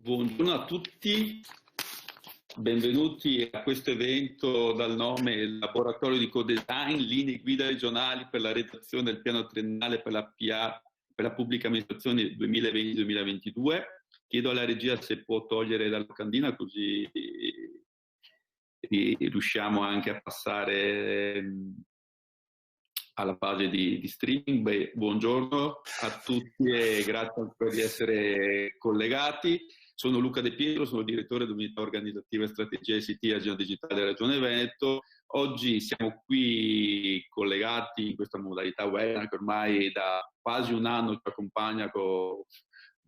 Buongiorno a tutti, benvenuti a questo evento dal nome Laboratorio di Co-Design, linee guida regionali per la redazione del piano triennale per la PA, per la pubblica amministrazione 2020-2022. Chiedo alla regia se può togliere la locandina così riusciamo anche a passare alla fase di streaming. Buongiorno a tutti e grazie per essere collegati. Sono Luca De Pietro, sono direttore dell'unità organizzativa e strategia ICT e agenda digitale della Regione Veneto. Oggi siamo qui collegati in questa modalità webinar che ormai da quasi un anno ci accompagna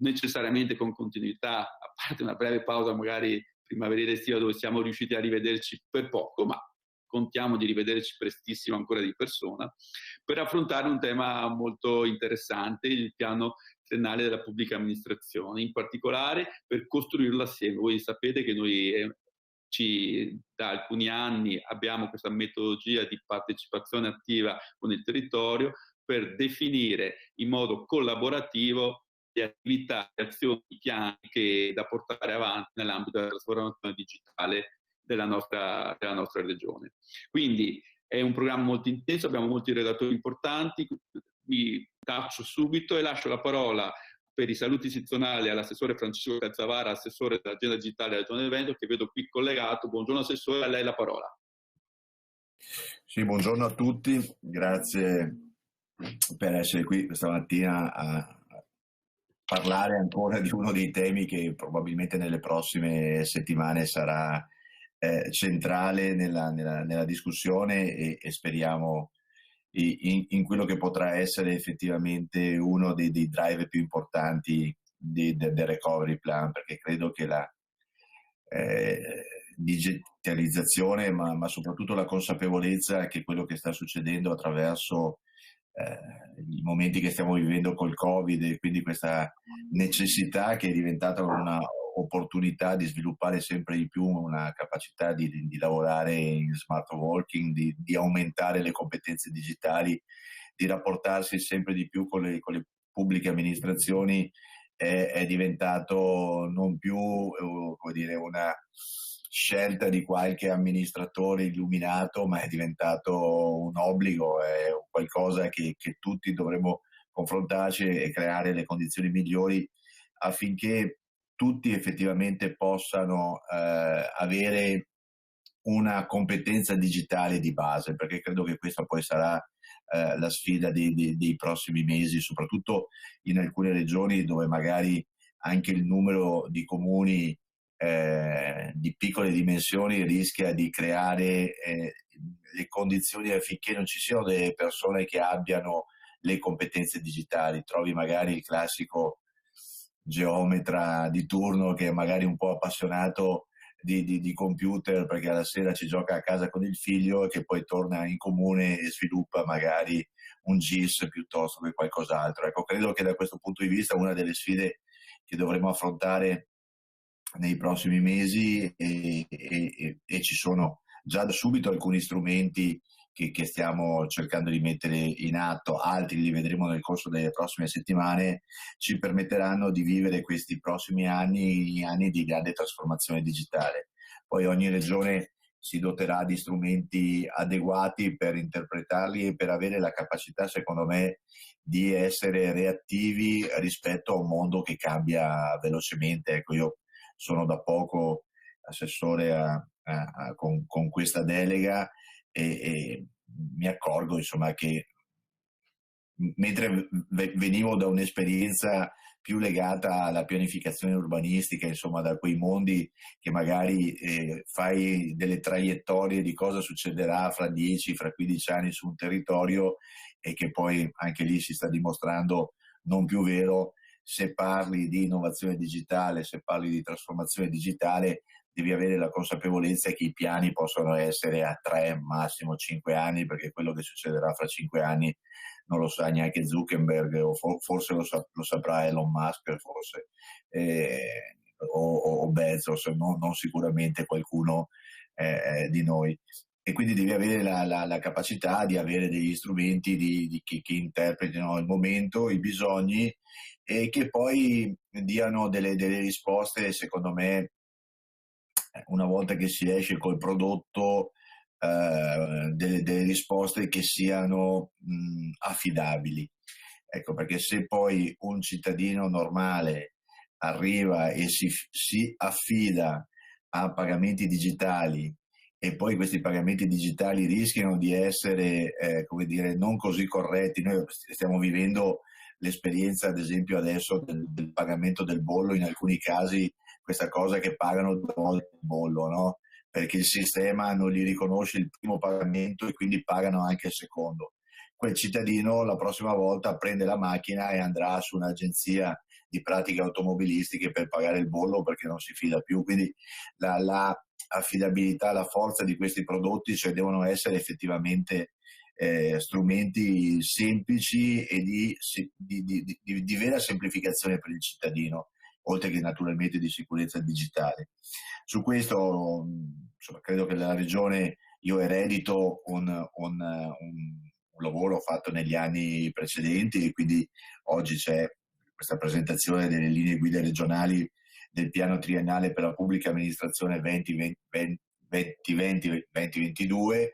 necessariamente con continuità, a parte una breve pausa magari primaverile estiva dove siamo riusciti a rivederci per poco, ma contiamo di rivederci prestissimo ancora di persona, per affrontare un tema molto interessante, il piano triennale della pubblica amministrazione, in particolare per costruirlo assieme. Voi sapete che noi da alcuni anni abbiamo questa metodologia di partecipazione attiva con il territorio per definire in modo collaborativo le attività, le azioni, i piani da portare avanti nell'ambito della trasformazione digitale della nostra regione. Quindi è un programma molto intenso, abbiamo molti relatori importanti, mi taccio subito e lascio la parola per i saluti istituzionali all'assessore Francesco Calzavara, assessore dell'agenda digitale della Regione Veneto, che vedo qui collegato. Buongiorno assessore, a lei la parola. Sì, buongiorno a tutti, grazie per essere qui questa mattina a parlare ancora di uno dei temi che probabilmente nelle prossime settimane sarà centrale nella discussione e speriamo in quello che potrà essere effettivamente uno dei drive più importanti del recovery plan, perché credo che la digitalizzazione, ma soprattutto la consapevolezza che quello che sta succedendo attraverso i momenti che stiamo vivendo col Covid e quindi questa necessità che è diventata una opportunità di sviluppare sempre di più una capacità di lavorare in smart working, di aumentare le competenze digitali, di rapportarsi sempre di più con le pubbliche amministrazioni, è diventato non più come dire, una scelta di qualche amministratore illuminato, ma è diventato un obbligo, è qualcosa che tutti dovremmo confrontarci e creare le condizioni migliori affinché tutti effettivamente possano avere una competenza digitale di base, perché credo che questa poi sarà la sfida dei prossimi mesi, soprattutto in alcune regioni dove magari anche il numero di comuni di piccole dimensioni rischia di creare le condizioni affinché non ci siano delle persone che abbiano le competenze digitali. Trovi magari il classico geometra di turno che è magari un po' appassionato di computer perché alla sera ci gioca a casa con il figlio e che poi torna in comune e sviluppa magari un GIS piuttosto che qualcos'altro. Ecco, credo che da questo punto di vista una delle sfide che dovremo affrontare nei prossimi mesi e ci sono già da subito alcuni strumenti che stiamo cercando di mettere in atto, altri li vedremo nel corso delle prossime settimane, ci permetteranno di vivere questi prossimi anni di grande trasformazione digitale. Poi ogni regione si doterà di strumenti adeguati per interpretarli e per avere la capacità, secondo me, di essere reattivi rispetto a un mondo che cambia velocemente. Ecco, io sono da poco assessore con questa delega e mi accorgo insomma che mentre venivo da un'esperienza più legata alla pianificazione urbanistica, insomma da quei mondi che magari fai delle traiettorie di cosa succederà fra 10, fra 15 anni su un territorio e che poi anche lì si sta dimostrando non più vero. Se parli di innovazione digitale, se parli di trasformazione digitale, devi avere la consapevolezza che i piani possono essere a 3, massimo 5 anni, perché quello che succederà fra 5 anni non lo sa neanche Zuckerberg, o forse lo saprà Elon Musk, forse, o Bezos, non sicuramente qualcuno di noi. e quindi devi avere la capacità di avere degli strumenti che interpretino il momento, i bisogni e che poi diano delle risposte, secondo me, una volta che si esce col prodotto, delle risposte che siano affidabili. Ecco, perché se poi un cittadino normale arriva e si affida a pagamenti digitali e poi questi pagamenti digitali rischiano di essere, come dire, non così corretti. Noi stiamo vivendo l'esperienza, ad esempio, adesso del pagamento del bollo, in alcuni casi questa cosa che pagano 2 volte il bollo, no? Perché il sistema non gli riconosce il primo pagamento e quindi pagano anche il secondo. Quel cittadino la prossima volta prende la macchina e andrà su un'agenzia di pratiche automobilistiche per pagare il bollo perché non si fida più. Quindi la affidabilità, la forza di questi prodotti, cioè devono essere effettivamente strumenti semplici e di vera semplificazione per il cittadino, oltre che naturalmente di sicurezza digitale. Su questo insomma, credo che la Regione, io eredito un lavoro fatto negli anni precedenti e quindi oggi c'è questa presentazione delle linee guida regionali del piano triennale per la pubblica amministrazione 2020-2022.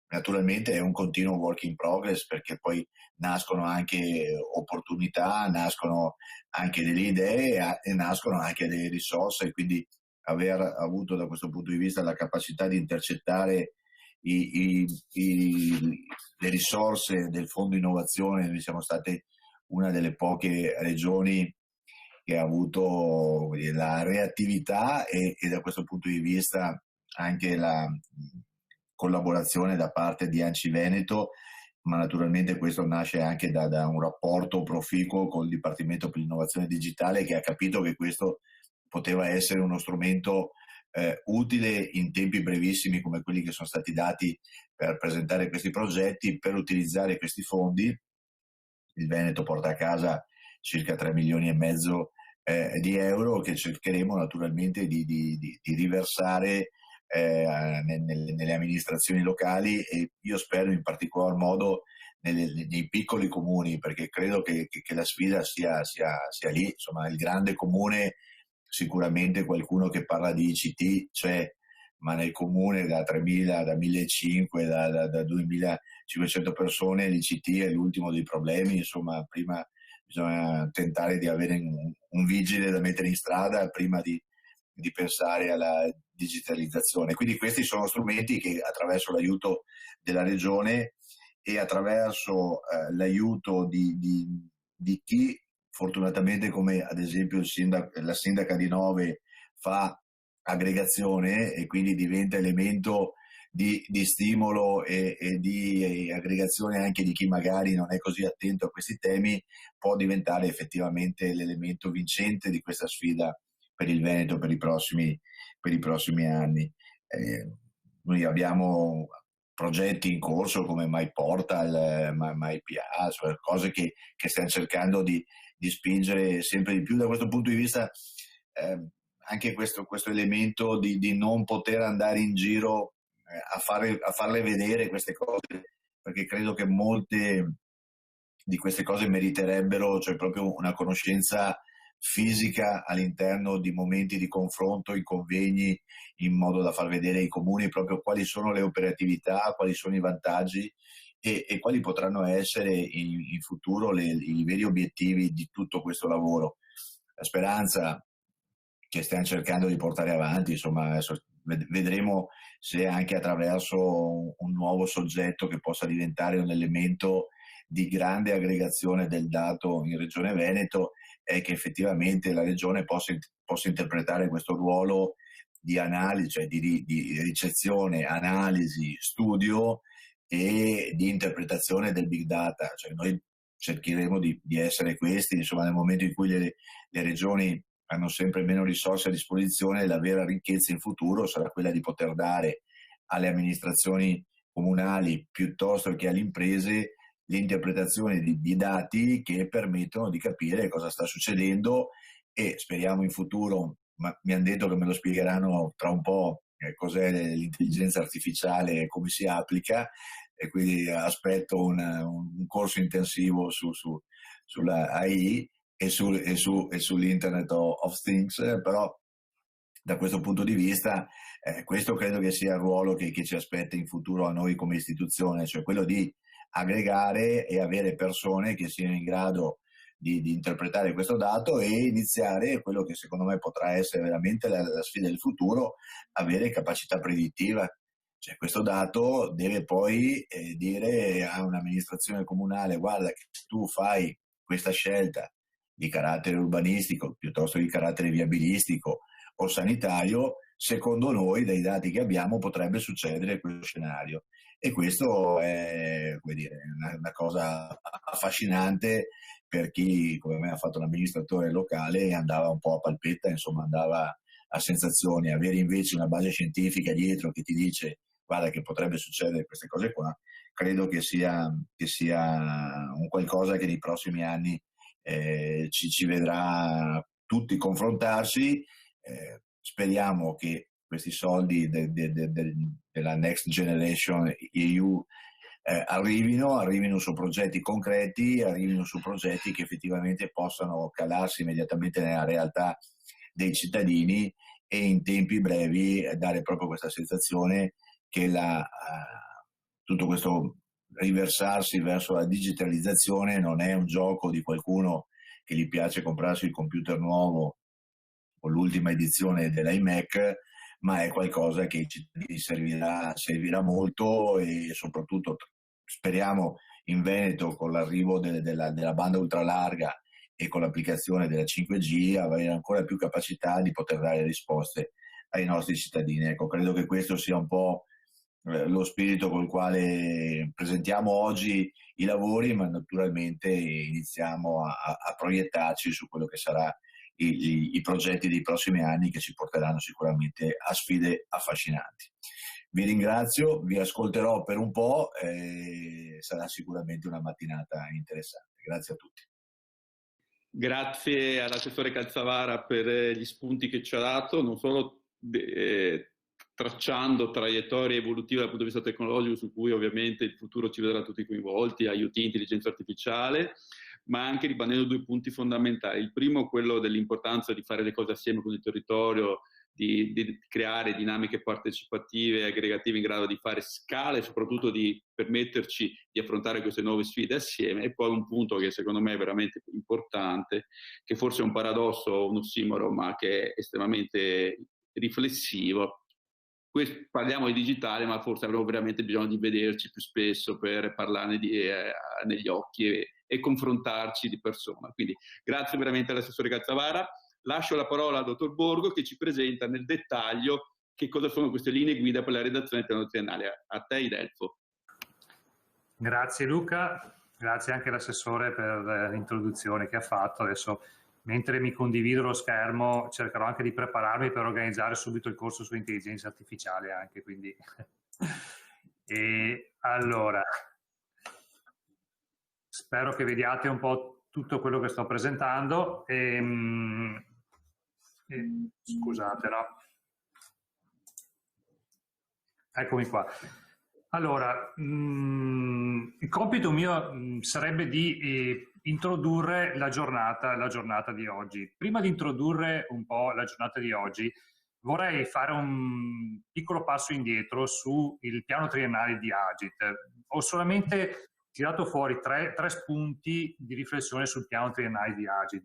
Naturalmente è un continuo work in progress perché poi nascono anche opportunità, nascono anche delle idee e nascono anche delle risorse, e quindi aver avuto da questo punto di vista la capacità di intercettare le risorse del Fondo Innovazione. Noi siamo state una delle poche regioni che ha avuto la reattività e da questo punto di vista anche la collaborazione da parte di ANCI Veneto, ma naturalmente questo nasce anche da un rapporto proficuo con il Dipartimento per l'Innovazione Digitale, che ha capito che questo poteva essere uno strumento utile in tempi brevissimi come quelli che sono stati dati per presentare questi progetti, per utilizzare questi fondi. Il Veneto porta a casa circa 3 milioni e mezzo di euro che cercheremo naturalmente di riversare nelle amministrazioni locali, e io spero in particolar modo nei piccoli comuni, perché credo che la sfida sia lì. Insomma, il grande comune sicuramente qualcuno che parla di ICT c'è, ma nel comune da 3.000, da 1.500, da 2.500 persone l'ICT è l'ultimo dei problemi. Insomma, prima bisogna tentare di avere un vigile da mettere in strada prima di pensare alla digitalizzazione. Quindi questi sono strumenti che, attraverso l'aiuto della Regione e attraverso l'aiuto di chi fortunatamente, come ad esempio la sindaca di Nove, fa aggregazione e quindi diventa elemento di stimolo e di aggregazione anche di chi magari non è così attento a questi temi, può diventare effettivamente l'elemento vincente di questa sfida per il Veneto per i prossimi anni. Noi abbiamo progetti in corso come MyPortal, MyPA, cioè cose che stiamo cercando di spingere sempre di più. Da questo punto di vista anche questo elemento di non poter andare in giro a farle vedere queste cose, perché credo che molte di queste cose meriterebbero, cioè, proprio una conoscenza fisica all'interno di momenti di confronto, in convegni, in modo da far vedere ai comuni proprio quali sono le operatività, quali sono i vantaggi e quali potranno essere in futuro i veri obiettivi di tutto questo lavoro. La speranza che stiamo cercando di portare avanti, insomma, adesso vedremo se anche attraverso un nuovo soggetto che possa diventare un elemento di grande aggregazione del dato in Regione Veneto, è che effettivamente la Regione possa interpretare questo ruolo di analisi, cioè di ricezione, analisi, studio e di interpretazione del big data. Cioè noi cercheremo di essere questi, insomma, nel momento in cui le regioni hanno sempre meno risorse a disposizione, la vera ricchezza in futuro sarà quella di poter dare alle amministrazioni comunali piuttosto che alle imprese l'interpretazione di dati che permettono di capire cosa sta succedendo, e speriamo in futuro, ma mi hanno detto che me lo spiegheranno tra un po', cos'è l'intelligenza artificiale e come si applica, e quindi aspetto un corso intensivo sulla AI e sull'Internet of Things, però da questo punto di vista questo credo che sia il ruolo che ci aspetta in futuro a noi come istituzione, cioè quello di aggregare e avere persone che siano in grado di interpretare questo dato e iniziare quello che secondo me potrà essere veramente la sfida del futuro, avere capacità predittiva. Cioè, questo dato deve poi dire a un'amministrazione comunale: guarda che tu fai questa scelta di carattere urbanistico piuttosto di carattere viabilistico o sanitario, secondo noi dai dati che abbiamo potrebbe succedere questo scenario. E questo è, come dire, una cosa affascinante per chi come me ha fatto l'amministratore locale e andava un po' a palpetta, insomma andava a sensazioni. Avere invece una base scientifica dietro che ti dice guarda che potrebbe succedere queste cose qua, credo che sia un qualcosa che nei prossimi anni ci vedrà tutti confrontarsi. Speriamo che questi soldi della Next Generation EU arrivino su progetti concreti, arrivino su progetti che effettivamente possano calarsi immediatamente nella realtà dei cittadini e in tempi brevi dare proprio questa sensazione che tutto questo riversarsi verso la digitalizzazione non è un gioco di qualcuno che gli piace comprarsi il computer nuovo o l'ultima edizione dell'iMac, ma è qualcosa che ai cittadini servirà molto, e soprattutto speriamo in Veneto con l'arrivo della banda ultralarga e con l'applicazione della 5G avere ancora più capacità di poter dare risposte ai nostri cittadini. Ecco, credo che questo sia un po' lo spirito col quale presentiamo oggi i lavori, ma naturalmente iniziamo a proiettarci su quello che sarà i progetti dei prossimi anni, che ci porteranno sicuramente a sfide affascinanti. Vi ringrazio, vi ascolterò per un po' e sarà sicuramente una mattinata interessante. Grazie a tutti. Grazie all'assessore Calzavara per gli spunti che ci ha dato, non solo tracciando traiettorie evolutive dal punto di vista tecnologico, su cui ovviamente il futuro ci vedrà tutti coinvolti, IoT, intelligenza artificiale, ma anche ribattendo due punti fondamentali. Il primo, quello dell'importanza di fare le cose assieme con il territorio, di creare dinamiche partecipative e aggregative in grado di fare scale e soprattutto di permetterci di affrontare queste nuove sfide assieme. E poi un punto che secondo me è veramente importante, che forse è un paradosso, un ossimoro, ma che è estremamente riflessivo. Parliamo di digitale, ma forse avremo veramente bisogno di vederci più spesso per parlarne negli occhi e confrontarci di persona. Quindi grazie veramente all'assessore Calzavara. Lascio la parola al dottor Borgo, che ci presenta nel dettaglio che cosa sono queste linee guida per la redazione del piano triennale. A te, Idelfo. Grazie Luca, grazie anche all'assessore per l'introduzione che ha fatto. Adesso, mentre mi condivido lo schermo, cercherò anche di prepararmi per organizzare subito il corso su intelligenza artificiale anche, quindi. E allora, spero che vediate un po' tutto quello che sto presentando. Scusate, no? Eccomi qua. Allora, il compito mio sarebbe di introdurre la giornata di oggi. Prima di introdurre un po' la giornata di oggi, vorrei fare un piccolo passo indietro sul piano triennale di Agit. Ho solamente tirato fuori tre spunti di riflessione sul piano triennale di Agit.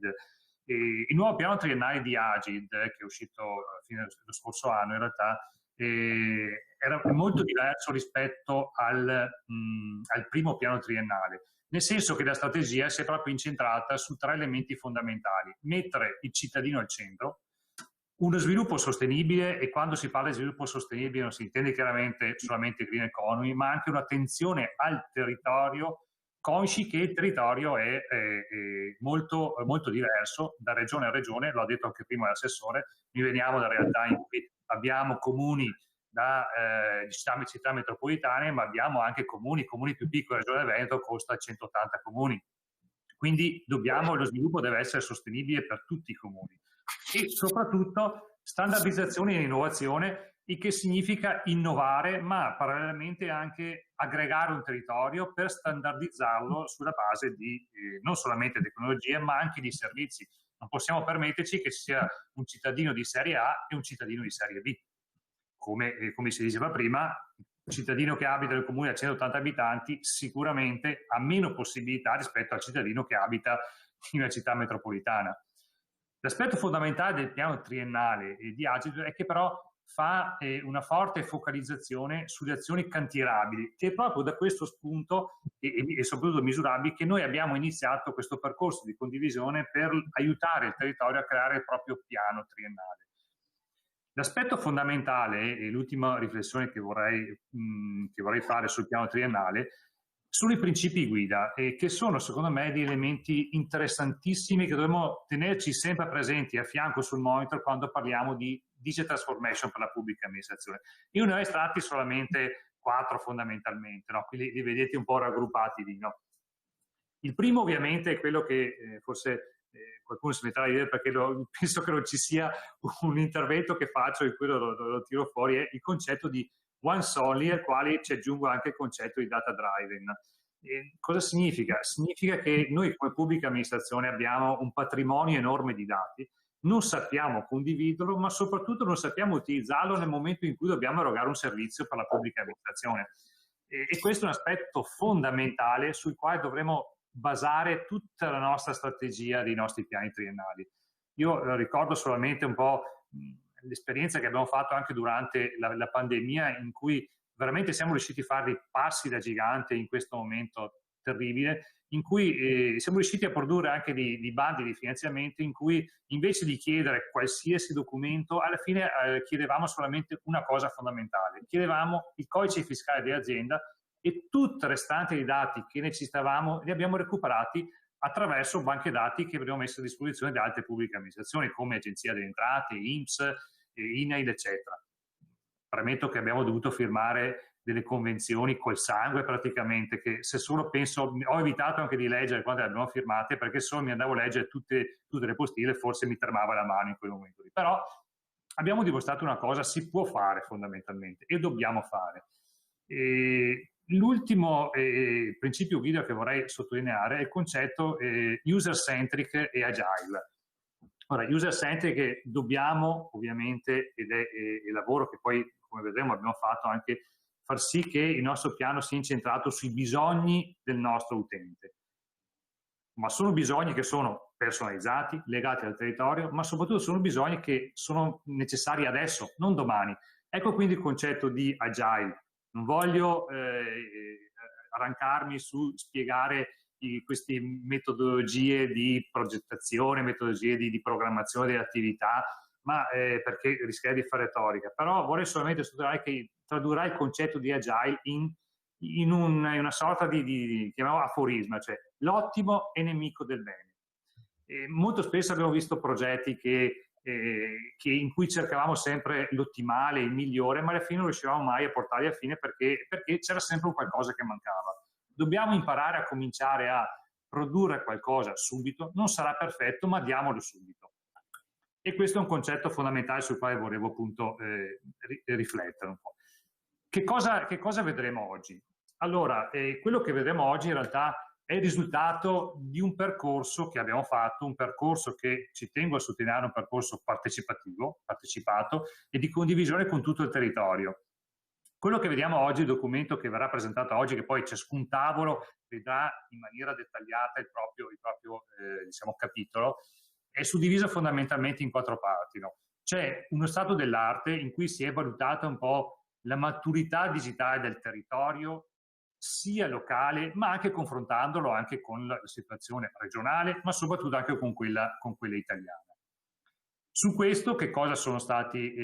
Il nuovo piano triennale di Agit, che è uscito a fine dello scorso anno, in realtà era molto diverso rispetto al primo piano triennale, nel senso che la strategia si è proprio incentrata su tre elementi fondamentali: mettere il cittadino al centro, uno sviluppo sostenibile, e quando si parla di sviluppo sostenibile non si intende chiaramente solamente green economy, ma anche un'attenzione al territorio, consci che il territorio è molto, molto diverso da regione a regione. L'ha detto anche prima l'assessore, noi veniamo da realtà in cui abbiamo comuni da città metropolitane, ma abbiamo anche comuni più piccoli. La regione Veneto consta 180 comuni, quindi lo sviluppo deve essere sostenibile per tutti i comuni. E soprattutto standardizzazione e innovazione il che significa innovare, ma parallelamente anche aggregare un territorio per standardizzarlo sulla base di non solamente tecnologie, ma anche di servizi. Non possiamo permetterci che sia un cittadino di serie A e un cittadino di serie B. Come si diceva prima, un cittadino che abita nel comune a 180 abitanti sicuramente ha meno possibilità rispetto al cittadino che abita in una città metropolitana. L'aspetto fondamentale del piano triennale di Agile è che però fa una forte focalizzazione sulle azioni cantierabili, che è proprio da questo spunto e soprattutto misurabili che noi abbiamo iniziato questo percorso di condivisione per aiutare il territorio a creare il proprio piano triennale. L'aspetto fondamentale e l'ultima riflessione che vorrei fare sul piano triennale sono i principi guida, che sono secondo me degli elementi interessantissimi che dovremmo tenerci sempre presenti a fianco sul monitor quando parliamo di digital transformation per la pubblica amministrazione. Io ne ho estratti solamente 4 fondamentalmente, no? Quindi li vedete un po' raggruppati lì. No? Il primo ovviamente è quello che forse qualcuno si metterà a dire perché penso che non ci sia un intervento che faccio in cui lo tiro fuori, è il concetto di once only, al quale ci aggiungo anche il concetto di data driven. Cosa significa? Significa che noi come pubblica amministrazione abbiamo un patrimonio enorme di dati, non sappiamo condividerlo, ma soprattutto non sappiamo utilizzarlo nel momento in cui dobbiamo erogare un servizio per la pubblica amministrazione. E questo è un aspetto fondamentale sul quale dovremo basare tutta la nostra strategia dei nostri piani triennali. Io ricordo solamente un po' l'esperienza che abbiamo fatto anche durante la pandemia, in cui veramente siamo riusciti a fare dei passi da gigante in questo momento terribile, in cui siamo riusciti a produrre anche dei bandi di finanziamento in cui invece di chiedere qualsiasi documento, alla fine chiedevamo solamente una cosa fondamentale, chiedevamo il codice fiscale dell'azienda e tutti i restanti dati che necessitavamo li abbiamo recuperati attraverso banche dati che abbiamo messo a disposizione di altre pubbliche amministrazioni come Agenzia delle Entrate, INPS, INAIL, eccetera. Premetto che abbiamo dovuto firmare delle convenzioni col sangue praticamente, che se solo penso, ho evitato anche di leggere quante le abbiamo firmate, perché solo mi andavo a leggere tutte le postille, forse mi tremava la mano in quel momento lì. Però abbiamo dimostrato una cosa, si può fare fondamentalmente e dobbiamo fare. L'ultimo principio guida che vorrei sottolineare è il concetto user-centric e agile. Ora, user-centric dobbiamo ovviamente, ed è il lavoro che poi, come vedremo, abbiamo fatto anche, far sì che il nostro piano sia incentrato sui bisogni del nostro utente. Ma sono bisogni che sono personalizzati, legati al territorio, ma soprattutto sono bisogni che sono necessari adesso, non domani. Ecco quindi il concetto di agile. Non voglio arrancarmi su spiegare queste metodologie di progettazione, metodologie di programmazione delle attività, ma perché rischierei di fare retorica. Però vorrei solamente sottolineare che tradurrà il concetto di agile in una sorta di chiamiamolo aforisma, cioè l'ottimo è nemico del bene. Molto spesso abbiamo visto progetti in cui cercavamo sempre l'ottimale, il migliore, ma alla fine non riuscivamo mai a portarli a fine perché c'era sempre un qualcosa che mancava. Dobbiamo imparare a cominciare a produrre qualcosa subito, non sarà perfetto, ma diamolo subito. E questo è un concetto fondamentale sul quale volevo appunto riflettere un po'. Che cosa vedremo oggi? Allora, quello che vedremo oggi in realtà è il risultato di un percorso che abbiamo fatto, un percorso che ci tengo a sottolineare, un percorso partecipato e di condivisione con tutto il territorio. Quello che vediamo oggi, il documento che verrà presentato oggi, che poi ciascun tavolo vedrà in maniera dettagliata il proprio diciamo, capitolo, è suddiviso fondamentalmente in 4 parti. No? C'è uno stato dell'arte in cui si è valutata un po' la maturità digitale del territorio, sia locale, ma anche confrontandolo anche con la situazione regionale, ma soprattutto anche con quella italiana. Su questo che cosa sono stati,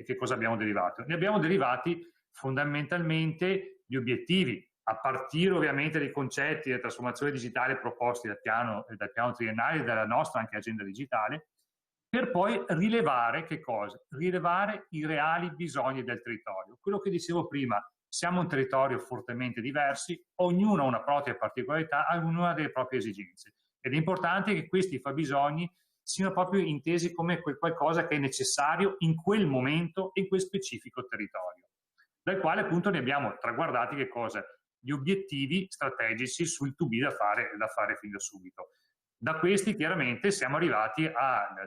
che cosa abbiamo derivato? Ne abbiamo derivati fondamentalmente gli obiettivi, a partire ovviamente dai concetti della trasformazione digitale proposti dal piano triennale e dalla nostra anche agenda digitale, per poi rilevare che cosa? Rilevare i reali bisogni del territorio. Quello che dicevo prima, siamo un territorio fortemente diversi, ognuno ha una propria particolarità, ognuno ha delle proprie esigenze. Ed è importante che questi fabbisogni siano proprio intesi come qualcosa che è necessario in quel momento e in quel specifico territorio, dal quale appunto ne abbiamo traguardati che cosa? Gli obiettivi strategici sul to be da fare fin da subito. Da questi chiaramente siamo arrivati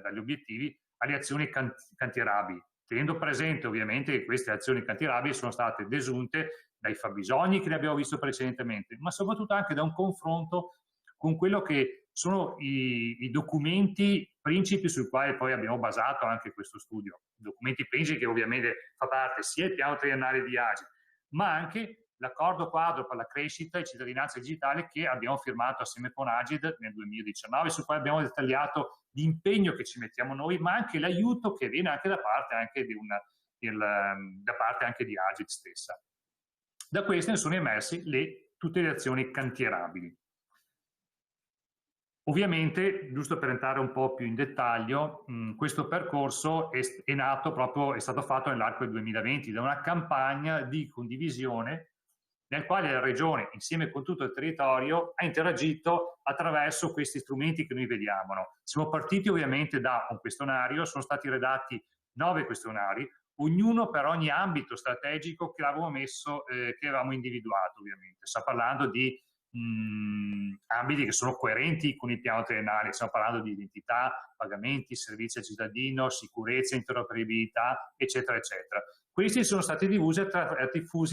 dagli obiettivi alle azioni cantierabili, tenendo presente ovviamente che queste azioni cantierabili sono state desunte dai fabbisogni che ne abbiamo visto precedentemente, ma soprattutto anche da un confronto con quello che sono i documenti principi sui quali poi abbiamo basato anche questo studio. Documenti principi che ovviamente fa parte sia il piano triennale di Agile, ma anche l'accordo quadro per la crescita e cittadinanza digitale che abbiamo firmato assieme con Agid nel 2019, su cui abbiamo dettagliato l'impegno che ci mettiamo noi, ma anche l'aiuto che viene anche da parte anche di Agid stessa. Da queste ne sono emersi tutte le azioni cantierabili. Ovviamente, giusto per entrare un po' più in dettaglio, questo percorso è stato fatto nell'arco del 2020 da una campagna di condivisione nel quale la Regione, insieme con tutto il territorio, ha interagito attraverso questi strumenti che noi vediamo. Siamo partiti ovviamente da un questionario, sono stati redatti 9 questionari, ognuno per ogni ambito strategico che avevamo individuato ovviamente. Sto parlando di ambiti che sono coerenti con il piano triennale, stiamo parlando di identità, pagamenti, servizi al cittadino, sicurezza, interoperabilità, eccetera, eccetera. Questi sono stati diffusi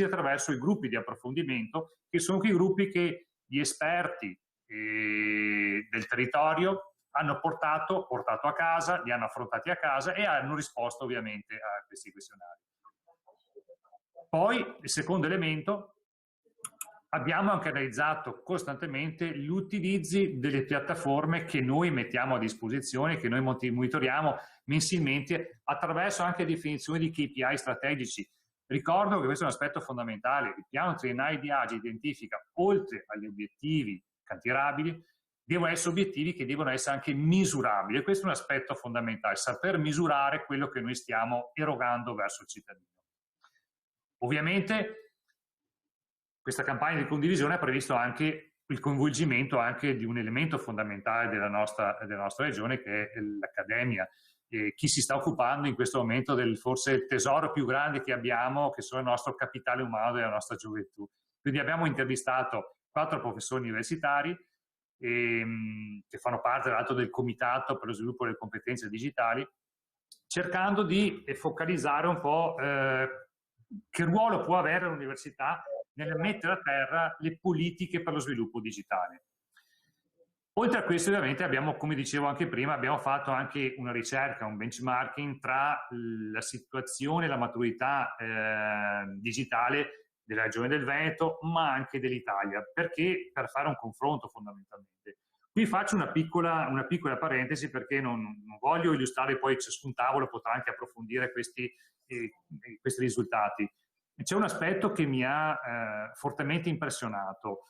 attraverso i gruppi di approfondimento, che sono quei gruppi che gli esperti del territorio hanno portato a casa, li hanno affrontati a casa e hanno risposto ovviamente a questi questionari. Poi, il secondo elemento, abbiamo anche analizzato costantemente gli utilizzi delle piattaforme che noi mettiamo a disposizione, che noi monitoriamo mensilmente attraverso anche definizioni di KPI strategici. Ricordo che questo è un aspetto fondamentale. Il piano triennale di Agile identifica, oltre agli obiettivi cantierabili, devono essere obiettivi che devono essere anche misurabili. E questo è un aspetto fondamentale, saper misurare quello che noi stiamo erogando verso il cittadino. Ovviamente questa campagna di condivisione ha previsto anche il coinvolgimento anche di un elemento fondamentale della nostra regione, che è l'accademia. Chi si sta occupando in questo momento del forse il tesoro più grande che abbiamo, che sono il nostro capitale umano della nostra gioventù. Quindi abbiamo intervistato 4 professori universitari che fanno parte tra l'altro del Comitato per lo sviluppo delle competenze digitali, cercando di focalizzare un po' che ruolo può avere l'università nel mettere a terra le politiche per lo sviluppo digitale. Oltre a questo ovviamente abbiamo, come dicevo anche prima, abbiamo fatto anche una ricerca, un benchmarking tra la situazione e la maturità digitale della Regione del Veneto, ma anche dell'Italia, perché per fare un confronto fondamentalmente. Qui faccio una piccola parentesi perché non voglio illustrare poi ciascun tavolo, potrà anche approfondire questi risultati. C'è un aspetto che mi ha fortemente impressionato,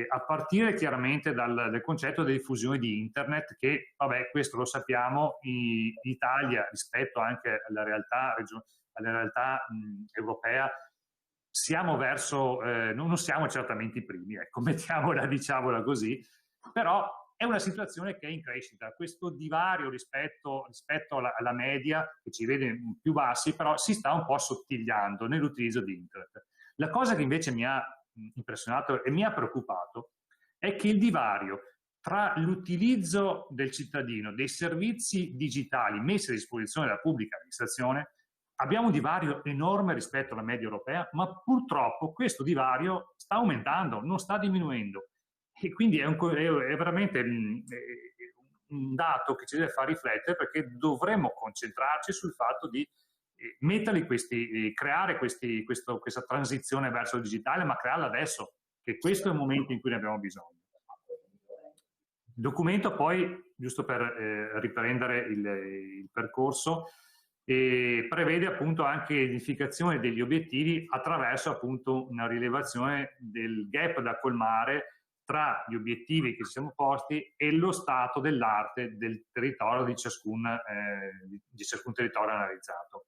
a partire chiaramente dal concetto di diffusione di internet, che vabbè, questo lo sappiamo, in Italia rispetto anche alla realtà europea siamo verso, non siamo certamente i primi, ecco, diciamola così, però è una situazione che è in crescita. Questo divario rispetto alla media, che ci vede più bassi, però si sta un po' assottigliando nell'utilizzo di internet. La cosa che invece mi ha impressionato e mi ha preoccupato è che il divario tra l'utilizzo del cittadino dei servizi digitali messi a disposizione della pubblica amministrazione, abbiamo un divario enorme rispetto alla media europea, ma purtroppo questo divario sta aumentando, non sta diminuendo. E quindi è veramente un dato che ci deve far riflettere, perché dovremmo concentrarci sul fatto di creare questa transizione verso il digitale, ma crearla adesso, che questo è il momento in cui ne abbiamo bisogno. Il documento poi, giusto per riprendere il percorso, prevede appunto anche l'identificazione degli obiettivi attraverso appunto una rilevazione del gap da colmare tra gli obiettivi che ci siamo posti e lo stato dell'arte del territorio di ciascun territorio analizzato.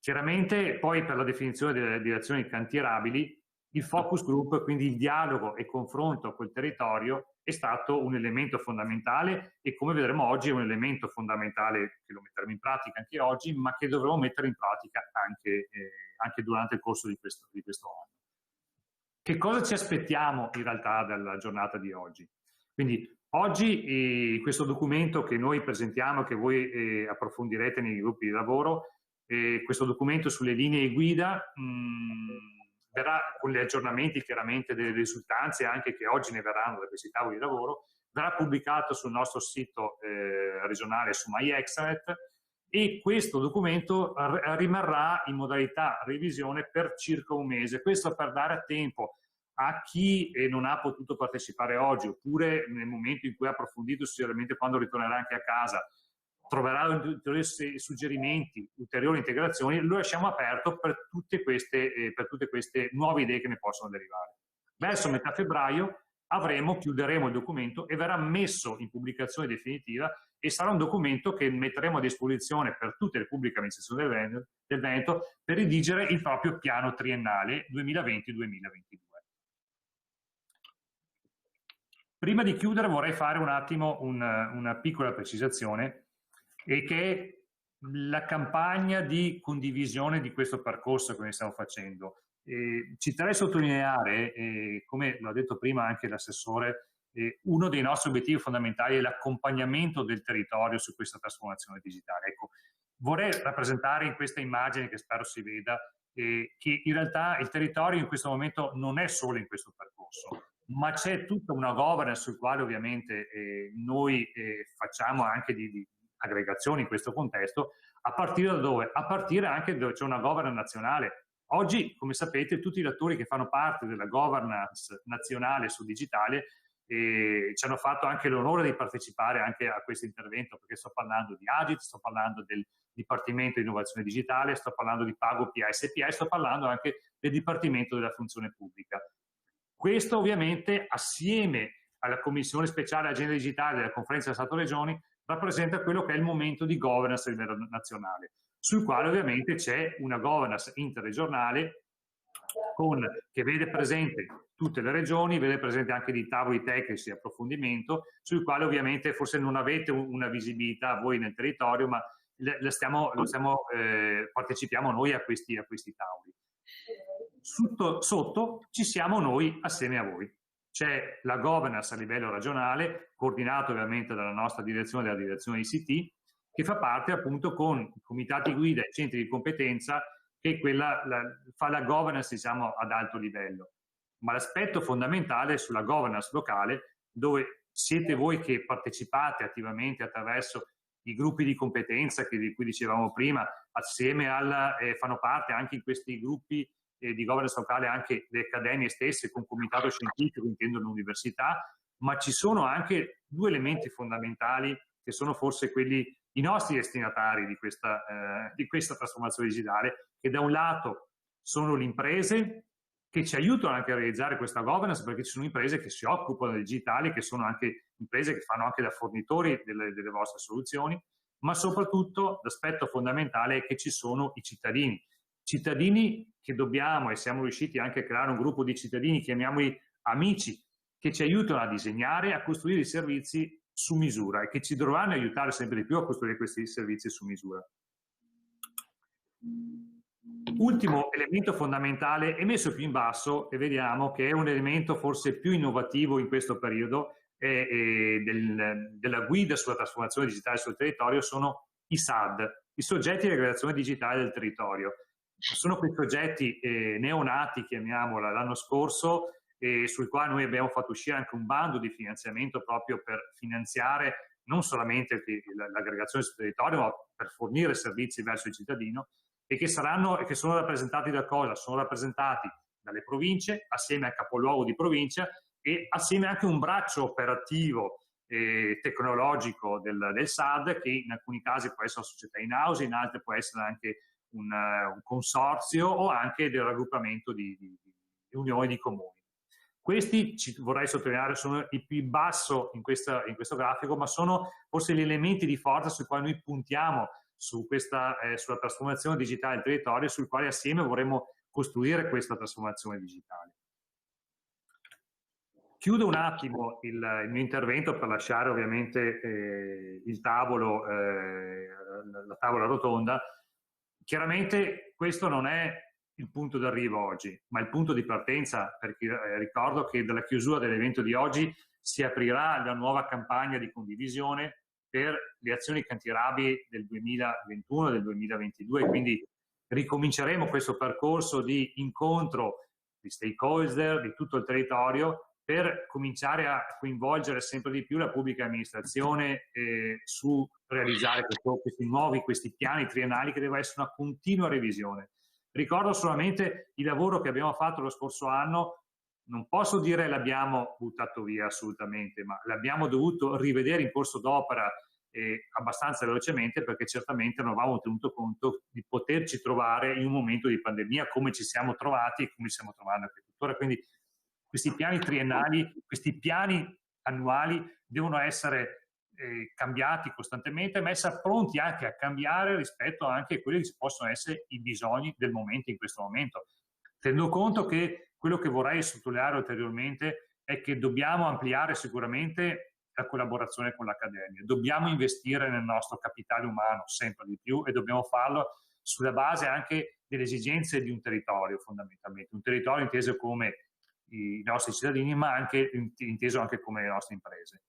Chiaramente poi per la definizione delle azioni cantierabili, il focus group, quindi il dialogo e confronto col territorio, è stato un elemento fondamentale e, come vedremo oggi, è un elemento fondamentale che lo metteremo in pratica anche oggi, ma che dovremo mettere in pratica anche durante il corso di questo anno. Che cosa ci aspettiamo in realtà dalla giornata di oggi? Quindi oggi questo documento che noi presentiamo, che voi approfondirete nei gruppi di lavoro, questo documento sulle linee guida verrà, con gli aggiornamenti chiaramente delle risultanze anche che oggi ne verranno da questi tavoli di lavoro, verrà pubblicato sul nostro sito regionale su MyExtranet, e questo documento rimarrà in modalità revisione per circa un mese. Questo per dare tempo a chi non ha potuto partecipare oggi, oppure nel momento in cui ha approfondito sicuramente quando ritornerà anche a casa, troverà ulteriori suggerimenti, ulteriori integrazioni, lo lasciamo aperto per tutte queste nuove idee che ne possono derivare. Verso metà febbraio chiuderemo il documento e verrà messo in pubblicazione definitiva, e sarà un documento che metteremo a disposizione per tutte le pubbliche amministrazioni del Veneto per redigere il proprio piano triennale 2020-2022. Prima di chiudere vorrei fare un attimo una piccola precisazione, e che è la campagna di condivisione di questo percorso che noi stiamo facendo. Ci terrei a sottolineare, come l'ha detto prima anche l'assessore, uno dei nostri obiettivi fondamentali è l'accompagnamento del territorio su questa trasformazione digitale. Ecco, vorrei rappresentare in questa immagine, che spero si veda, che in realtà il territorio in questo momento non è solo in questo percorso, ma c'è tutta una governance sul quale ovviamente noi facciamo anche di aggregazioni in questo contesto, a partire da dove? A partire anche dove c'è una governance nazionale. Oggi, come sapete, tutti gli attori che fanno parte della governance nazionale sul digitale ci hanno fatto anche l'onore di partecipare anche a questo intervento, perché sto parlando di Agit, sto parlando del Dipartimento di Innovazione Digitale, sto parlando di Pago PA SPA e sto parlando anche del Dipartimento della Funzione Pubblica. Questo ovviamente, assieme alla Commissione Speciale Agenda Digitale della Conferenza Stato-Regioni, rappresenta quello che è il momento di governance a livello nazionale, sul quale ovviamente c'è una governance interregionale che vede presente tutte le regioni, vede presente anche dei tavoli tecnici di approfondimento, sul quale ovviamente forse non avete una visibilità voi nel territorio, ma partecipiamo noi a questi tavoli. Sotto ci siamo noi assieme a voi. C'è la governance a livello regionale, coordinato ovviamente dalla nostra direzione, della direzione ICT, che fa parte appunto con i comitati guida e centri di competenza, che fa la governance, diciamo, ad alto livello. Ma l'aspetto fondamentale è sulla governance locale, dove siete voi che partecipate attivamente attraverso i gruppi di competenza di cui dicevamo prima, assieme fanno parte anche in questi gruppi di governance locale anche le accademie stesse, con comitato scientifico, intendo l'università, ma ci sono anche due elementi fondamentali che sono forse i nostri destinatari di questa trasformazione digitale, che da un lato sono le imprese che ci aiutano anche a realizzare questa governance, perché ci sono imprese che si occupano del digitale, che sono anche imprese che fanno anche da fornitori delle vostre soluzioni, ma soprattutto l'aspetto fondamentale è che ci sono i cittadini che dobbiamo, e siamo riusciti anche a creare un gruppo di cittadini, chiamiamoli amici, che ci aiutano a disegnare e a costruire i servizi su misura e che ci dovranno aiutare sempre di più a costruire questi servizi su misura. Ultimo elemento fondamentale, è messo più in basso, e vediamo che è un elemento forse più innovativo in questo periodo della guida sulla trasformazione digitale sul territorio, sono i SAD, i soggetti di aggregazione digitale del territorio. Sono quei soggetti neonati, chiamiamola, l'anno scorso, sul quale noi abbiamo fatto uscire anche un bando di finanziamento proprio per finanziare non solamente l'aggregazione sul territorio, ma per fornire servizi verso il cittadino, e che sono rappresentati da cosa? Sono rappresentati dalle province, assieme al capoluogo di provincia, e assieme anche un braccio operativo tecnologico del SAD, che in alcuni casi può essere una società in house, in altri può essere anche un consorzio o anche del raggruppamento di unioni di comuni. Questi, vorrei sottolineare, sono i più in basso in questo grafico, ma sono forse gli elementi di forza sui quali noi puntiamo sulla trasformazione digitale del territorio, sul quale assieme vorremmo costruire questa trasformazione digitale. Chiudo un attimo il mio intervento per lasciare ovviamente il tavolo, la tavola rotonda. Chiaramente questo non è il punto d'arrivo oggi, ma il punto di partenza, perché ricordo che dalla chiusura dell'evento di oggi si aprirà la nuova campagna di condivisione per le azioni cantierabili del 2021 e del 2022, quindi ricominceremo questo percorso di incontro di stakeholder di tutto il territorio per cominciare a coinvolgere sempre di più la pubblica amministrazione su realizzare questi piani triennali che deve essere una continua revisione. Ricordo solamente il lavoro che abbiamo fatto lo scorso anno, non posso dire l'abbiamo buttato via assolutamente, ma l'abbiamo dovuto rivedere in corso d'opera abbastanza velocemente, perché certamente non avevamo tenuto conto di poterci trovare in un momento di pandemia come ci siamo trovati e come ci stiamo trovando anche tuttora. Quindi questi piani triennali, questi piani annuali devono essere cambiati costantemente, ma essere pronti anche a cambiare rispetto anche a quelli che possono essere i bisogni del momento in questo momento. Tenendo conto che quello che vorrei sottolineare ulteriormente è che dobbiamo ampliare sicuramente la collaborazione con l'Accademia, dobbiamo investire nel nostro capitale umano sempre di più e dobbiamo farlo sulla base anche delle esigenze di un territorio fondamentalmente, un territorio inteso come i nostri cittadini ma anche inteso anche come le nostre imprese.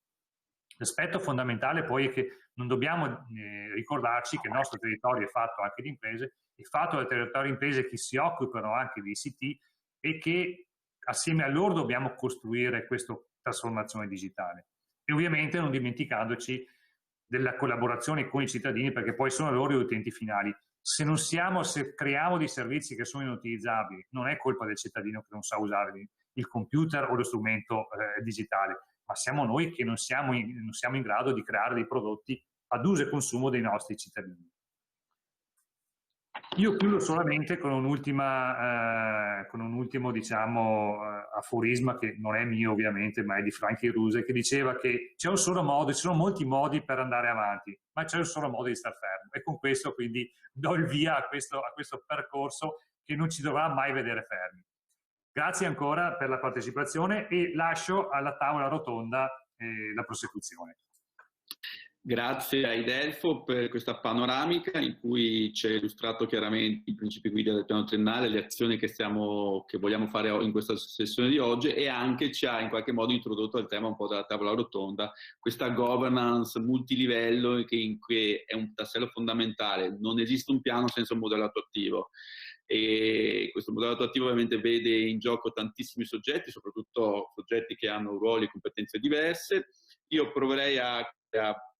L'aspetto fondamentale poi è che non dobbiamo ricordarci che il nostro territorio è fatto anche di imprese, è fatto da territori di imprese che si occupano anche di ICT e che assieme a loro dobbiamo costruire questa trasformazione digitale. E ovviamente non dimenticandoci della collaborazione con i cittadini, perché poi sono loro gli utenti finali. Se creiamo dei servizi che sono inutilizzabili, non è colpa del cittadino che non sa usare il computer o lo strumento digitale, ma siamo noi che non siamo in grado di creare dei prodotti ad uso e consumo dei nostri cittadini. Io chiudo solamente con un ultimo diciamo, aforisma che non è mio ovviamente, ma è di Frankie Ruse, che diceva che c'è un solo modo, ci sono molti modi per andare avanti, ma c'è un solo modo di star fermo. E con questo quindi do il via a questo percorso che non ci dovrà mai vedere fermi. Grazie ancora per la partecipazione e lascio alla tavola rotonda la prosecuzione. Grazie a Idelfo per questa panoramica in cui ci ha illustrato chiaramente i principi guida del piano triennale, le azioni che vogliamo fare in questa sessione di oggi e anche ci ha in qualche modo introdotto il tema un po' della tavola rotonda, questa governance multilivello che è un tassello fondamentale. Non esiste un piano senza un modello attuativo. E questo modello attuativo ovviamente vede in gioco tantissimi soggetti, soprattutto soggetti che hanno ruoli e competenze diverse. Io proverei a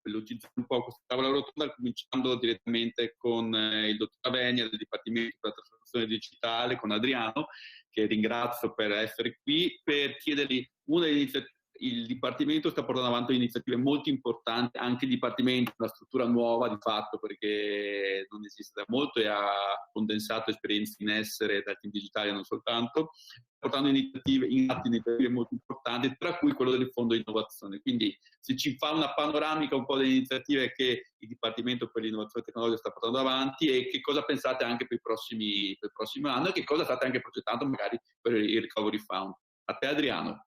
velocizzare un po' questa tavola rotonda, cominciando direttamente con il dottor Avenia del Dipartimento per la Trasformazione Digitale, con Adriano, che ringrazio per essere qui, per chiedergli una delle iniziative. Il Dipartimento sta portando avanti iniziative molto importanti, anche il Dipartimento è una struttura nuova di fatto perché non esiste da molto e ha condensato esperienze in essere dal team digitale non soltanto, portando iniziative molto importanti, tra cui quello del Fondo Innovazione. Quindi se ci fa una panoramica un po' delle iniziative che il Dipartimento per l'Innovazione Tecnologica sta portando avanti e che cosa pensate anche per il prossimo anno e che cosa state anche progettando magari per il Recovery Fund. A te Adriano.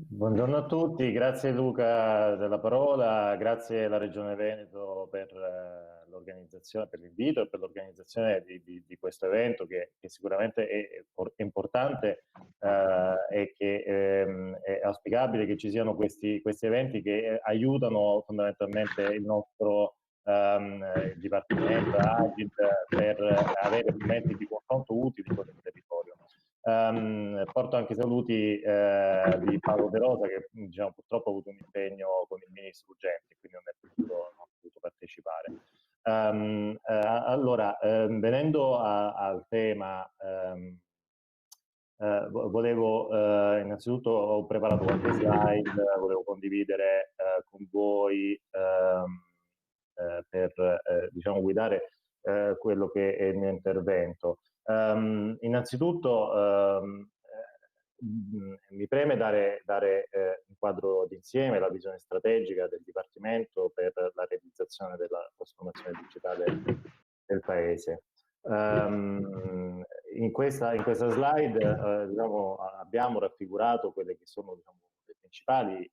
Buongiorno a tutti, grazie Luca della parola, grazie alla Regione Veneto per l'organizzazione, per l'invito e per l'organizzazione di questo evento che sicuramente è importante e che è auspicabile che ci siano questi eventi che aiutano fondamentalmente il nostro Dipartimento, Agid, per avere strumenti di confronto utili con il territorio. Porto anche saluti di Paolo De Rosa che diciamo, purtroppo ha avuto un impegno con il ministro urgente, quindi non ha potuto partecipare. Allora, venendo al tema, volevo innanzitutto ho preparato qualche slide, volevo condividere con voi per diciamo, guidare quello che è il mio intervento. Innanzitutto mi preme dare un quadro d'insieme, la visione strategica del Dipartimento per la realizzazione della trasformazione digitale del Paese. In questa slide diciamo, abbiamo raffigurato quelle che sono diciamo, principali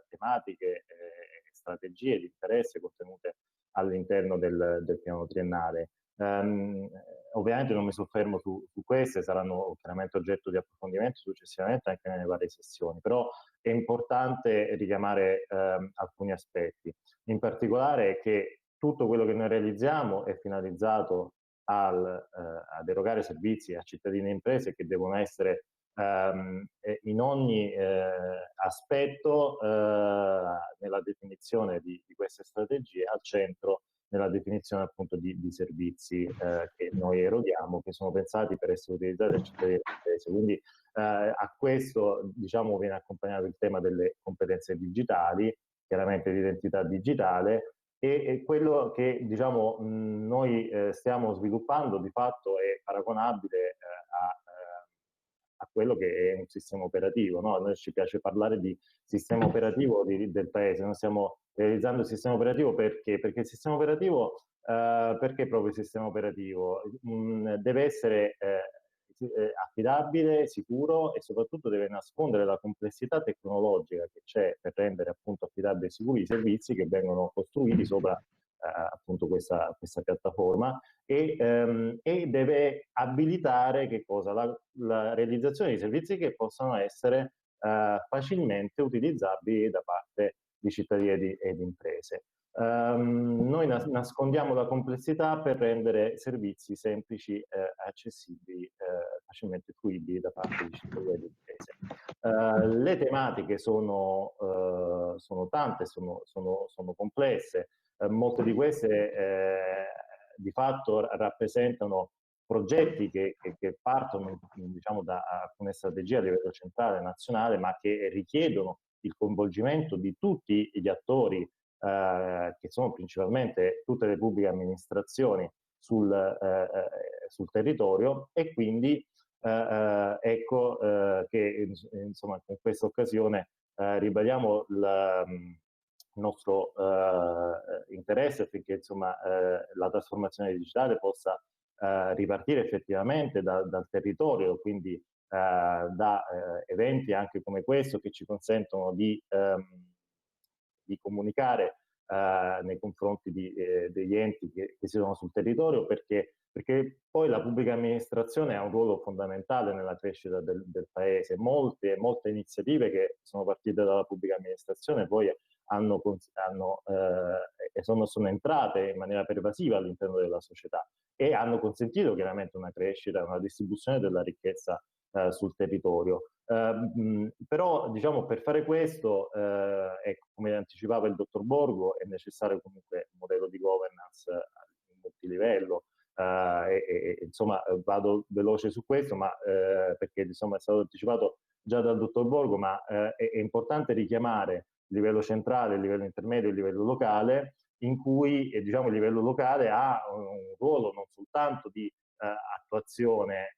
tematiche e strategie di interesse contenute all'interno del piano triennale. Ovviamente non mi soffermo su queste, saranno chiaramente oggetto di approfondimento successivamente anche nelle varie sessioni, però è importante richiamare alcuni aspetti, in particolare che tutto quello che noi realizziamo è finalizzato ad erogare servizi a cittadini e imprese che devono essere in ogni aspetto nella definizione di queste strategie al centro nella definizione appunto di servizi che noi eroghiamo, che sono pensati per essere utilizzati da cittadini e imprese. Quindi a questo diciamo viene accompagnato il tema delle competenze digitali, chiaramente di identità digitale, e quello che diciamo noi stiamo sviluppando di fatto è paragonabile a quello che è un sistema operativo, no? A noi ci piace parlare di sistema operativo del paese, noi stiamo realizzando il sistema operativo perché il sistema operativo, perché proprio il sistema operativo? Deve essere affidabile, sicuro e soprattutto deve nascondere la complessità tecnologica che c'è per rendere appunto affidabili e sicuri i servizi che vengono costruiti sopra appunto questa piattaforma e deve abilitare che cosa? La realizzazione di servizi che possano essere facilmente utilizzabili da parte di cittadini ed imprese. Noi nascondiamo la complessità per rendere servizi semplici e accessibili, facilmente fruibili da parte di cittadini ed imprese. Le tematiche sono tante, sono complesse, molte di queste di fatto rappresentano progetti che partono diciamo, da alcune strategie a livello centrale, nazionale, ma che richiedono il coinvolgimento di tutti gli attori che sono principalmente tutte le pubbliche amministrazioni sul territorio e quindi ecco che insomma con questa occasione ribadiamo il nostro interesse affinché insomma la trasformazione digitale possa ripartire effettivamente dal territorio, quindi da eventi anche come questo che ci consentono di comunicare nei confronti degli enti che si trovano sul territorio, perché poi la pubblica amministrazione ha un ruolo fondamentale nella crescita del paese. Molte iniziative che sono partite dalla pubblica amministrazione poi sono entrate in maniera pervasiva all'interno della società e hanno consentito chiaramente una crescita, una distribuzione della ricchezza sul territorio. Però diciamo per fare questo, ecco, come anticipava il dottor Borgo, è necessario comunque un modello di governance multilivello. Insomma vado veloce su questo, ma perché insomma è stato anticipato già dal dottor Borgo, ma è importante richiamare il livello centrale, il livello intermedio e il livello locale, in cui diciamo, il livello locale ha un ruolo non soltanto di attuazione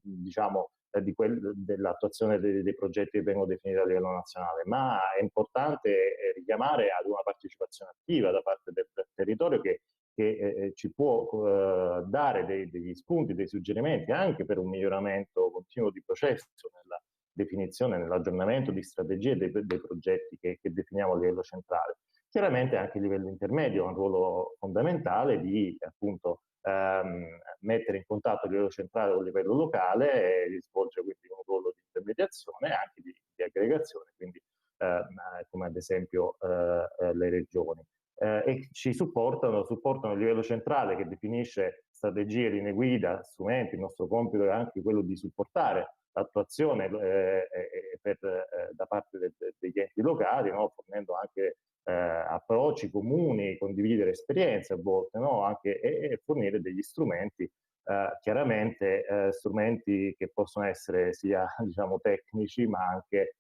diciamo, dell'attuazione dei progetti che vengono definiti a livello nazionale, ma è importante richiamare ad una partecipazione attiva da parte del territorio che ci può dare degli spunti, dei suggerimenti anche per un miglioramento continuo di processo nella definizione, nell'aggiornamento di strategie dei progetti che definiamo a livello centrale. Chiaramente anche a livello intermedio ha un ruolo fondamentale di appunto mettere in contatto il livello centrale con il livello locale e svolgere quindi un ruolo di intermediazione e anche di aggregazione, quindi come ad esempio le regioni. E ci supportano il livello centrale che definisce strategie, linee guida, strumenti. Il nostro compito è anche quello di supportare l'attuazione da parte degli enti locali, no? Fornendo anche approcci comuni, condividere esperienze a volte, no? Anche, e fornire degli strumenti, chiaramente strumenti che possono essere sia diciamo, tecnici ma anche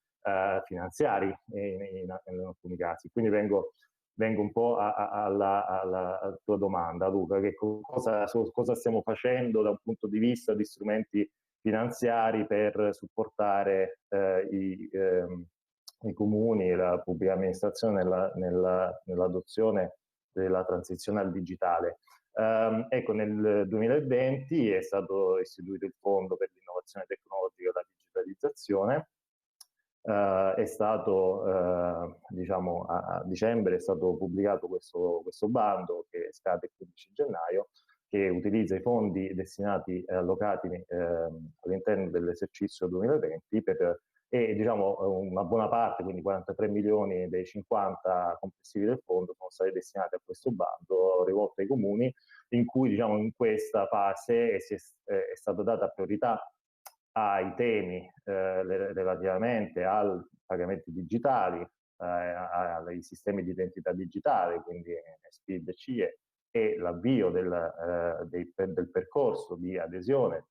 finanziari in alcuni casi. Quindi vengo un po' alla tua domanda, Luca, che cosa stiamo facendo da un punto di vista di strumenti finanziari per supportare i comuni e la pubblica amministrazione nell'adozione della transizione al digitale. Ecco, nel 2020 è stato istituito il Fondo per l'innovazione tecnologica e la digitalizzazione, è stato, diciamo, a dicembre è stato pubblicato questo bando che scade il 15 gennaio, che utilizza i fondi destinati allocati all'interno dell'esercizio 2020 e diciamo una buona parte, quindi 43 milioni dei 50 complessivi del fondo sono stati destinati a questo bando rivolto ai comuni, in cui diciamo in questa fase è stata data priorità ai temi relativamente ai pagamenti digitali, ai sistemi di identità digitale, quindi SPID e CIE, e l'avvio del percorso di adesione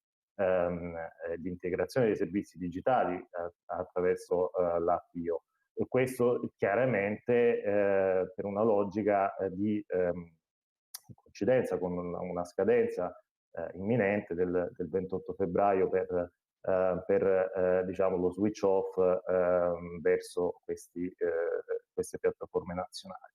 di integrazione dei servizi digitali attraverso l'avvio. E questo chiaramente per una logica di coincidenza con una scadenza imminente del 28 febbraio per diciamo, lo switch off verso queste piattaforme nazionali.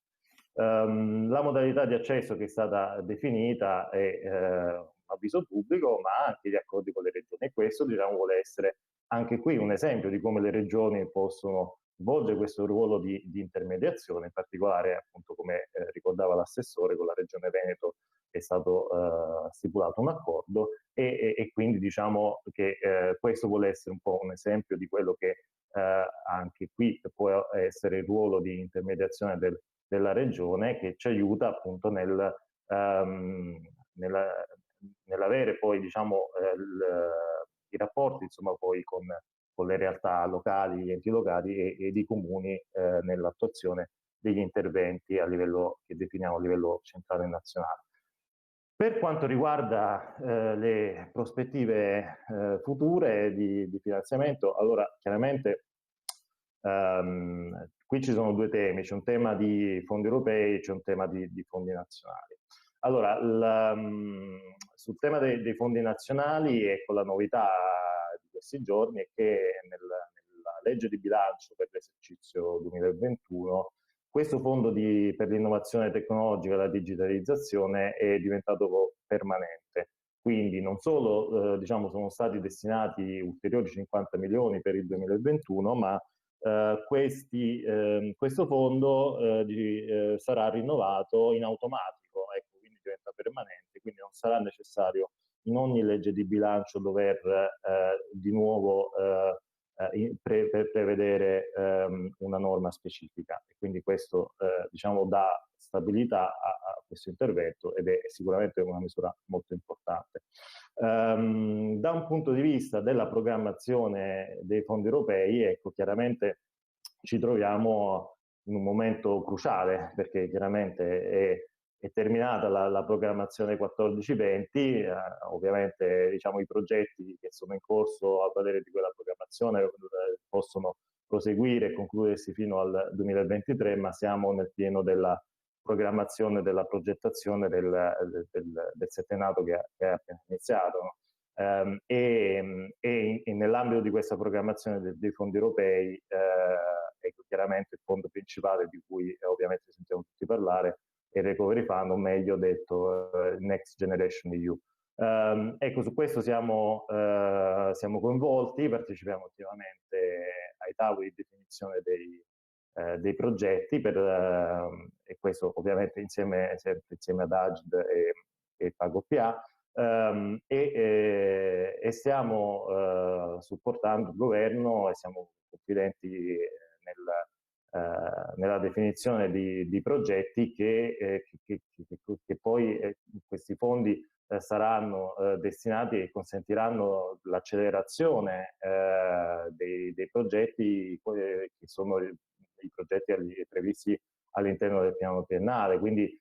La modalità di accesso che è stata definita è un avviso pubblico, ma anche gli accordi con le regioni, e questo diciamo, vuole essere anche qui un esempio di come le regioni possono svolgere questo ruolo di intermediazione, in particolare appunto come ricordava l'assessore, con la Regione Veneto è stato stipulato un accordo e quindi diciamo che questo vuole essere un po' un esempio di quello che anche qui può essere il ruolo di intermediazione della regione, che ci aiuta appunto nell'avere poi diciamo i rapporti insomma poi con le realtà locali, gli enti locali e i comuni nell'attuazione degli interventi a livello che definiamo a livello centrale e nazionale. Per quanto riguarda le prospettive future di finanziamento, allora chiaramente qui ci sono due temi, c'è un tema di fondi europei e c'è un tema di fondi nazionali. Allora, sul tema dei fondi nazionali, ecco, la novità di questi giorni è che nella legge di bilancio per l'esercizio 2021 questo fondo per l'innovazione tecnologica e la digitalizzazione è diventato permanente. Quindi non solo diciamo, sono stati destinati ulteriori 50 milioni per il 2021, ma questo fondo sarà rinnovato in automatico, ecco, quindi diventa permanente, quindi non sarà necessario in ogni legge di bilancio dover di nuovo prevedere una norma specifica, e quindi questo diciamo dà stabilità a questo intervento ed è sicuramente una misura molto importante. Da un punto di vista della programmazione dei fondi europei, ecco, chiaramente ci troviamo in un momento cruciale, perché chiaramente è terminata la programmazione 14-20, ovviamente diciamo, i progetti che sono in corso a valere di quella programmazione possono proseguire e concludersi fino al 2023, ma siamo nel pieno della programmazione, della progettazione del settennato che è appena iniziato. No? E nell'ambito di questa programmazione dei fondi europei, ecco, chiaramente il fondo principale di cui ovviamente sentiamo tutti parlare è il Recovery Fund, o meglio detto Next Generation EU. Ecco, su questo siamo coinvolti, partecipiamo attivamente ai tavoli di definizione dei progetti e questo ovviamente insieme ad Agid e PagoPA. E stiamo supportando il governo e siamo confidenti nella definizione di progetti che poi questi fondi saranno destinati e consentiranno l'accelerazione dei progetti che sono i progetti previsti all'interno del piano triennale. Quindi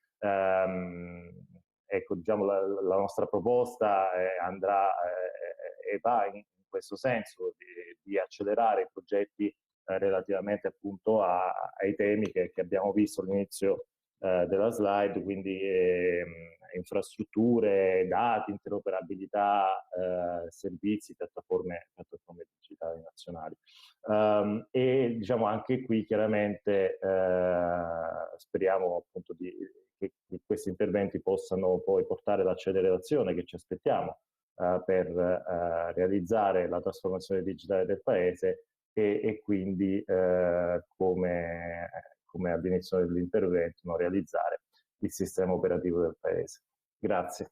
ecco, diciamo, la nostra proposta andrà e va in questo senso di accelerare i progetti relativamente appunto ai temi che abbiamo visto all'inizio della slide, quindi infrastrutture, dati, interoperabilità, servizi, piattaforme digitali nazionali. E diciamo anche qui chiaramente speriamo appunto che questi interventi possano poi portare l'accelerazione che ci aspettiamo per realizzare la trasformazione digitale del Paese e quindi come all'inizio dell'intervento non realizzare il sistema operativo del Paese. Grazie.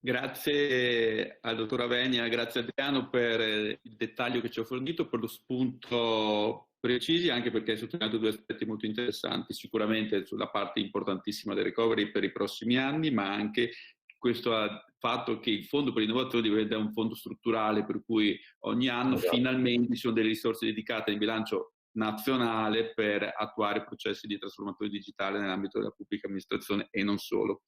Grazie al dottor Avenia, grazie Adriano per il dettaglio che ci ha fornito, per lo spunto precisi, anche perché hai sottolineato due aspetti molto interessanti, sicuramente sulla parte importantissima del recovery per i prossimi anni, ma anche questo fatto che il fondo per l'innovazione diventa un fondo strutturale, per cui ogni anno finalmente ci sono delle risorse dedicate nel bilancio nazionale per attuare processi di trasformazione digitale nell'ambito della pubblica amministrazione e non solo.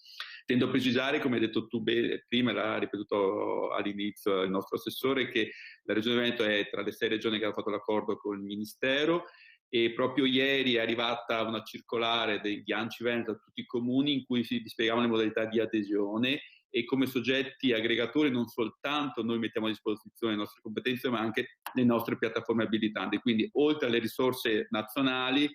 Tendo a precisare, come hai detto tu prima, l'ha ripetuto all'inizio il nostro assessore, che la Regione Veneto è tra le 6 regioni che hanno fatto l'accordo con il Ministero, e proprio ieri è arrivata una circolare di ANCI Veneto a tutti i comuni in cui si dispiegavano le modalità di adesione, e come soggetti aggregatori non soltanto noi mettiamo a disposizione le nostre competenze, ma anche le nostre piattaforme abilitanti. Quindi oltre alle risorse nazionali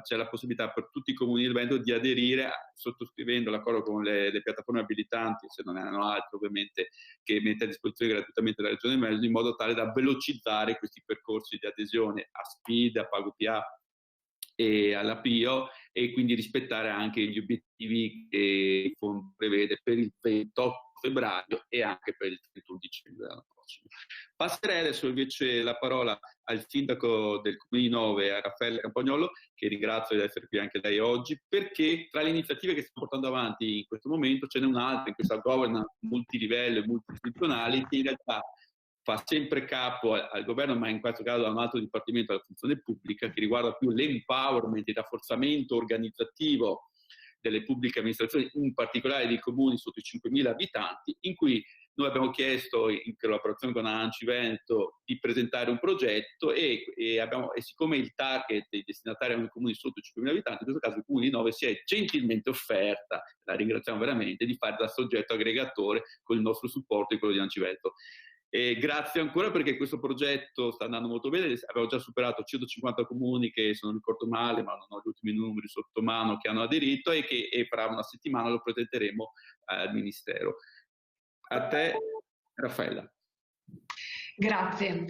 c'è la possibilità per tutti i comuni del Veneto di aderire sottoscrivendo l'accordo con le piattaforme abilitanti, se non ne hanno altre ovviamente, che mette a disposizione gratuitamente la Regione Veneto, in modo tale da velocizzare questi percorsi di adesione a SPID, a PagoPA e alla PIO, e quindi rispettare anche gli obiettivi che il fondo prevede per il 28 febbraio e anche per il 31 dicembre dell'anno prossimo. Passerei adesso invece la parola al sindaco del Comune di Nove, a Raffaele Campagnolo, che ringrazio di essere qui anche lei oggi, perché tra le iniziative che stiamo portando avanti in questo momento ce n'è un'altra in questa governance multilivello e multiistituzionale che in realtà fa sempre capo al governo, ma in questo caso a un altro dipartimento della funzione pubblica, che riguarda più l'empowerment e il rafforzamento organizzativo delle pubbliche amministrazioni, in particolare dei comuni sotto i 5.000 abitanti, in cui noi abbiamo chiesto, in collaborazione con ANCI Veneto, di presentare un progetto e siccome il target dei destinatari erano i comuni sotto i 5.000 abitanti, in questo caso il Comune di Nove si è gentilmente offerta, la ringraziamo veramente, di fare da soggetto aggregatore con il nostro supporto e quello di ANCI Veneto. E grazie ancora, perché questo progetto sta andando molto bene. Abbiamo già superato 150 comuni che, se non ricordo male, ma non ho gli ultimi numeri sotto mano, che hanno aderito, e fra una settimana lo presenteremo al Ministero. A te, Raffaella. Grazie.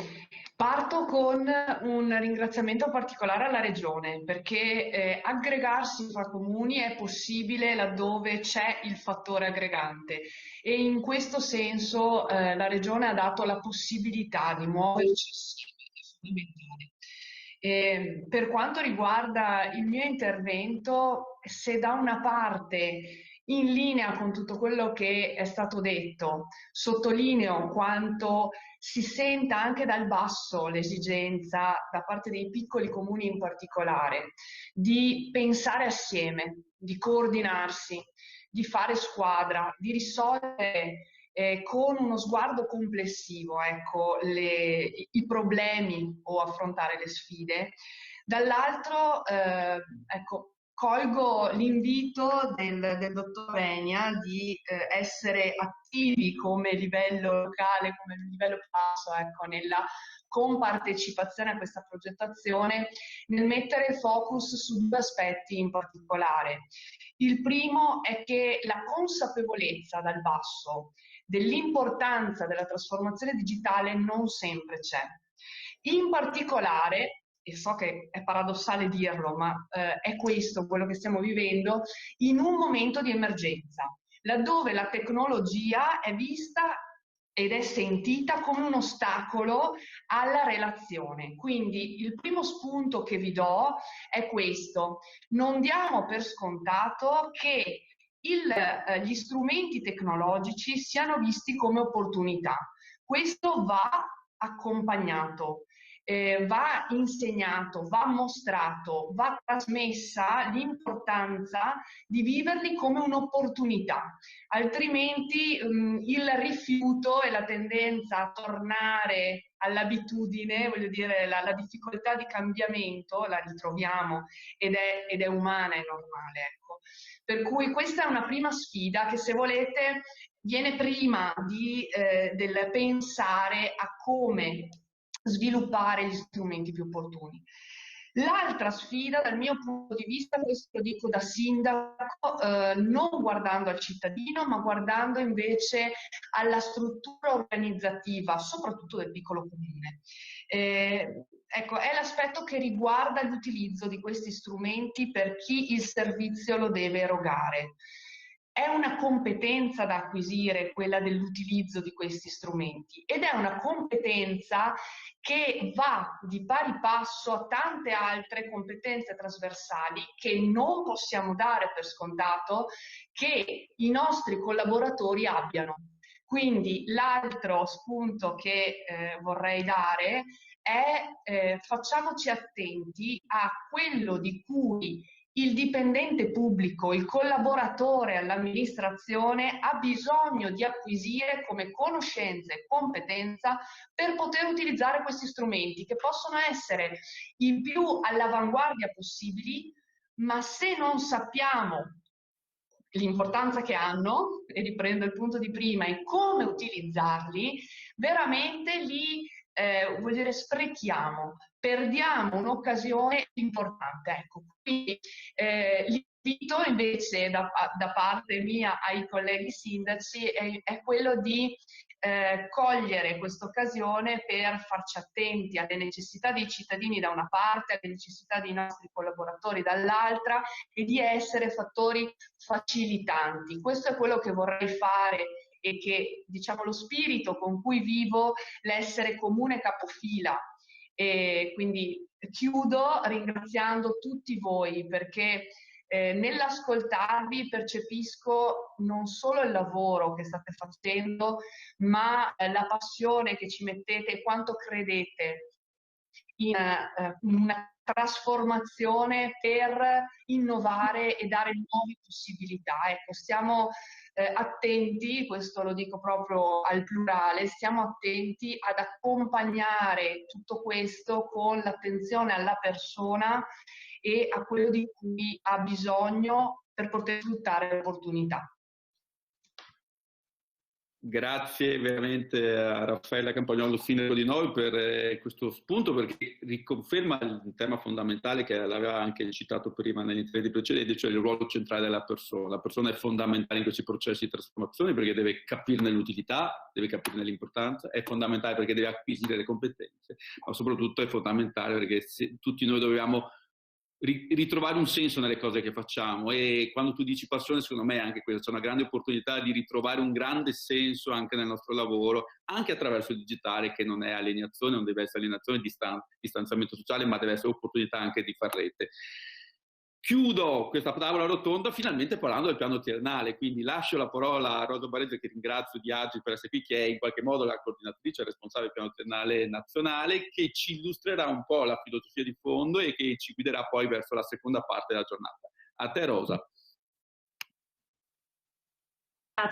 Parto con un ringraziamento particolare alla Regione, perché aggregarsi fra comuni è possibile laddove c'è il fattore aggregante, e in questo senso la Regione ha dato la possibilità di muoverci fondamentale. Per quanto riguarda il mio intervento, se da una parte, in linea con tutto quello che è stato detto, sottolineo quanto si senta anche dal basso l'esigenza, da parte dei piccoli comuni in particolare, di pensare assieme, di coordinarsi, di fare squadra, di risolvere con uno sguardo complessivo, ecco, i problemi o affrontare le sfide. Dall'altro, ecco, colgo l'invito del dottor Avenia di essere attivi come livello locale, come livello basso, ecco, nella compartecipazione a questa progettazione, nel mettere il focus su due aspetti in particolare. Il primo è che la consapevolezza dal basso dell'importanza della trasformazione digitale non sempre c'è. In particolare, e so che è paradossale dirlo, ma è questo quello che stiamo vivendo, in un momento di emergenza, laddove la tecnologia è vista ed è sentita come un ostacolo alla relazione. Quindi il primo spunto che vi do è questo: non diamo per scontato che gli strumenti tecnologici siano visti come opportunità. Questo va accompagnato, va insegnato, va mostrato, va trasmessa l'importanza di viverli come un'opportunità. Altrimenti il rifiuto e la tendenza a tornare all'abitudine, voglio dire, la difficoltà di cambiamento la ritroviamo, ed è umana e normale, ecco. Per cui questa è una prima sfida che, se volete, viene prima del pensare a come sviluppare gli strumenti più opportuni. L'altra sfida, dal mio punto di vista, questo lo dico da sindaco, non guardando al cittadino, ma guardando invece alla struttura organizzativa, soprattutto del piccolo comune. Ecco, è l'aspetto che riguarda l'utilizzo di questi strumenti per chi il servizio lo deve erogare. È una competenza da acquisire quella dell'utilizzo di questi strumenti ed è una competenza che va di pari passo a tante altre competenze trasversali che non possiamo dare per scontato che i nostri collaboratori abbiano. Quindi l'altro spunto che vorrei dare è facciamoci attenti a quello di cui il dipendente pubblico, il collaboratore all'amministrazione ha bisogno di acquisire come conoscenza e competenza per poter utilizzare questi strumenti che possono essere i più all'avanguardia possibili, ma se non sappiamo l'importanza che hanno, e riprendo il punto di prima, e come utilizzarli, veramente li vuol dire sprechiamo, perdiamo un'occasione importante. Ecco, quindi l'invito invece da parte mia ai colleghi sindaci è quello di cogliere questa occasione per farci attenti alle necessità dei cittadini da una parte, alle necessità dei nostri collaboratori dall'altra e di essere fattori facilitanti. Questo è quello che vorrei fare e che, diciamo, lo spirito con cui vivo l'essere comune capofila. E quindi chiudo ringraziando tutti voi perché nell'ascoltarvi percepisco non solo il lavoro che state facendo, ma la passione che ci mettete e quanto credete in una trasformazione per innovare e dare nuove possibilità. Ecco, stiamo attenti, questo lo dico proprio al plurale, stiamo attenti ad accompagnare tutto questo con l'attenzione alla persona e a quello di cui ha bisogno per poter sfruttare l'opportunità. Grazie veramente a Raffaella Campagnolo, sindaco di Novi, per questo spunto, perché riconferma il tema fondamentale che l'aveva anche citato prima negli interventi precedenti, cioè il ruolo centrale della persona. La persona è fondamentale in questi processi di trasformazione perché deve capirne l'utilità, deve capirne l'importanza, è fondamentale perché deve acquisire le competenze, ma soprattutto è fondamentale perché tutti noi dobbiamo ritrovare un senso nelle cose che facciamo, e quando tu dici passione, secondo me anche questa c'è una grande opportunità di ritrovare un grande senso anche nel nostro lavoro, anche attraverso il digitale, che non è alienazione, non deve essere alienazione, distanziamento sociale, ma deve essere opportunità anche di far rete. Chiudo questa tavola rotonda finalmente parlando del piano triennale, quindi lascio la parola a Rosa Barese, che ringrazio di Agile per essere qui, che è in qualche modo la coordinatrice responsabile del piano triennale nazionale, che ci illustrerà un po' la filosofia di fondo e che ci guiderà poi verso la seconda parte della giornata. A te, Rosa.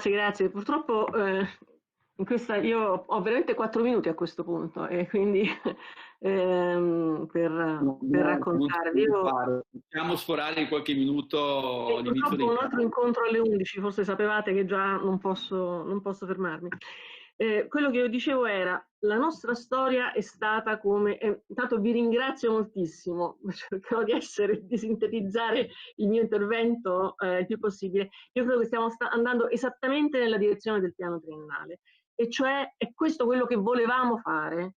Grazie. Purtroppo io ho veramente 4 minuti a questo punto e quindi per raccontarvi. Possiamo sforare in qualche minuto all'inizio dei... un altro incontro alle 11, forse sapevate che già non posso fermarmi. Quello che io dicevo era, la nostra storia è stata come... intanto vi ringrazio moltissimo, cercherò di sintetizzare il mio intervento il più possibile. Io credo che stiamo andando esattamente nella direzione del piano triennale, e cioè è questo quello che volevamo fare.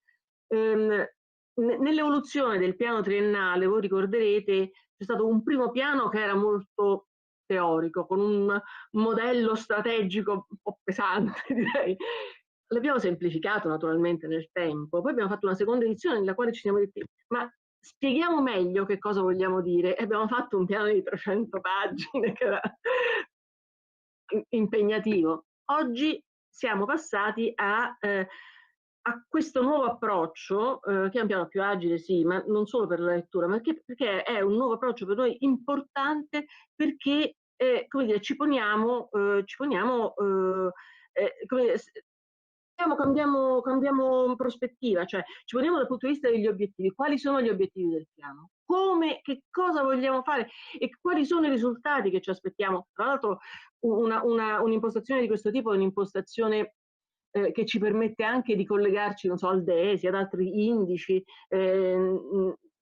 Nell'evoluzione del piano triennale, voi ricorderete, c'è stato un primo piano che era molto teorico, con un modello strategico un po' pesante, direi. L'abbiamo semplificato naturalmente nel tempo, poi abbiamo fatto una seconda edizione nella quale ci siamo detti, ma spieghiamo meglio che cosa vogliamo dire, e abbiamo fatto un piano di 300 pagine che era impegnativo. Oggi siamo passati a questo nuovo approccio, che è un piano più agile, sì, ma non solo per la lettura, ma perché è un nuovo approccio per noi importante, perché come dire, cambiamo prospettiva, cioè ci poniamo dal punto di vista degli obiettivi. Quali sono gli obiettivi del piano? Che cosa vogliamo fare e quali sono i risultati che ci aspettiamo? Tra l'altro un'impostazione di questo tipo è un'impostazione che ci permette anche di collegarci, non so, al DESI, ad altri indici,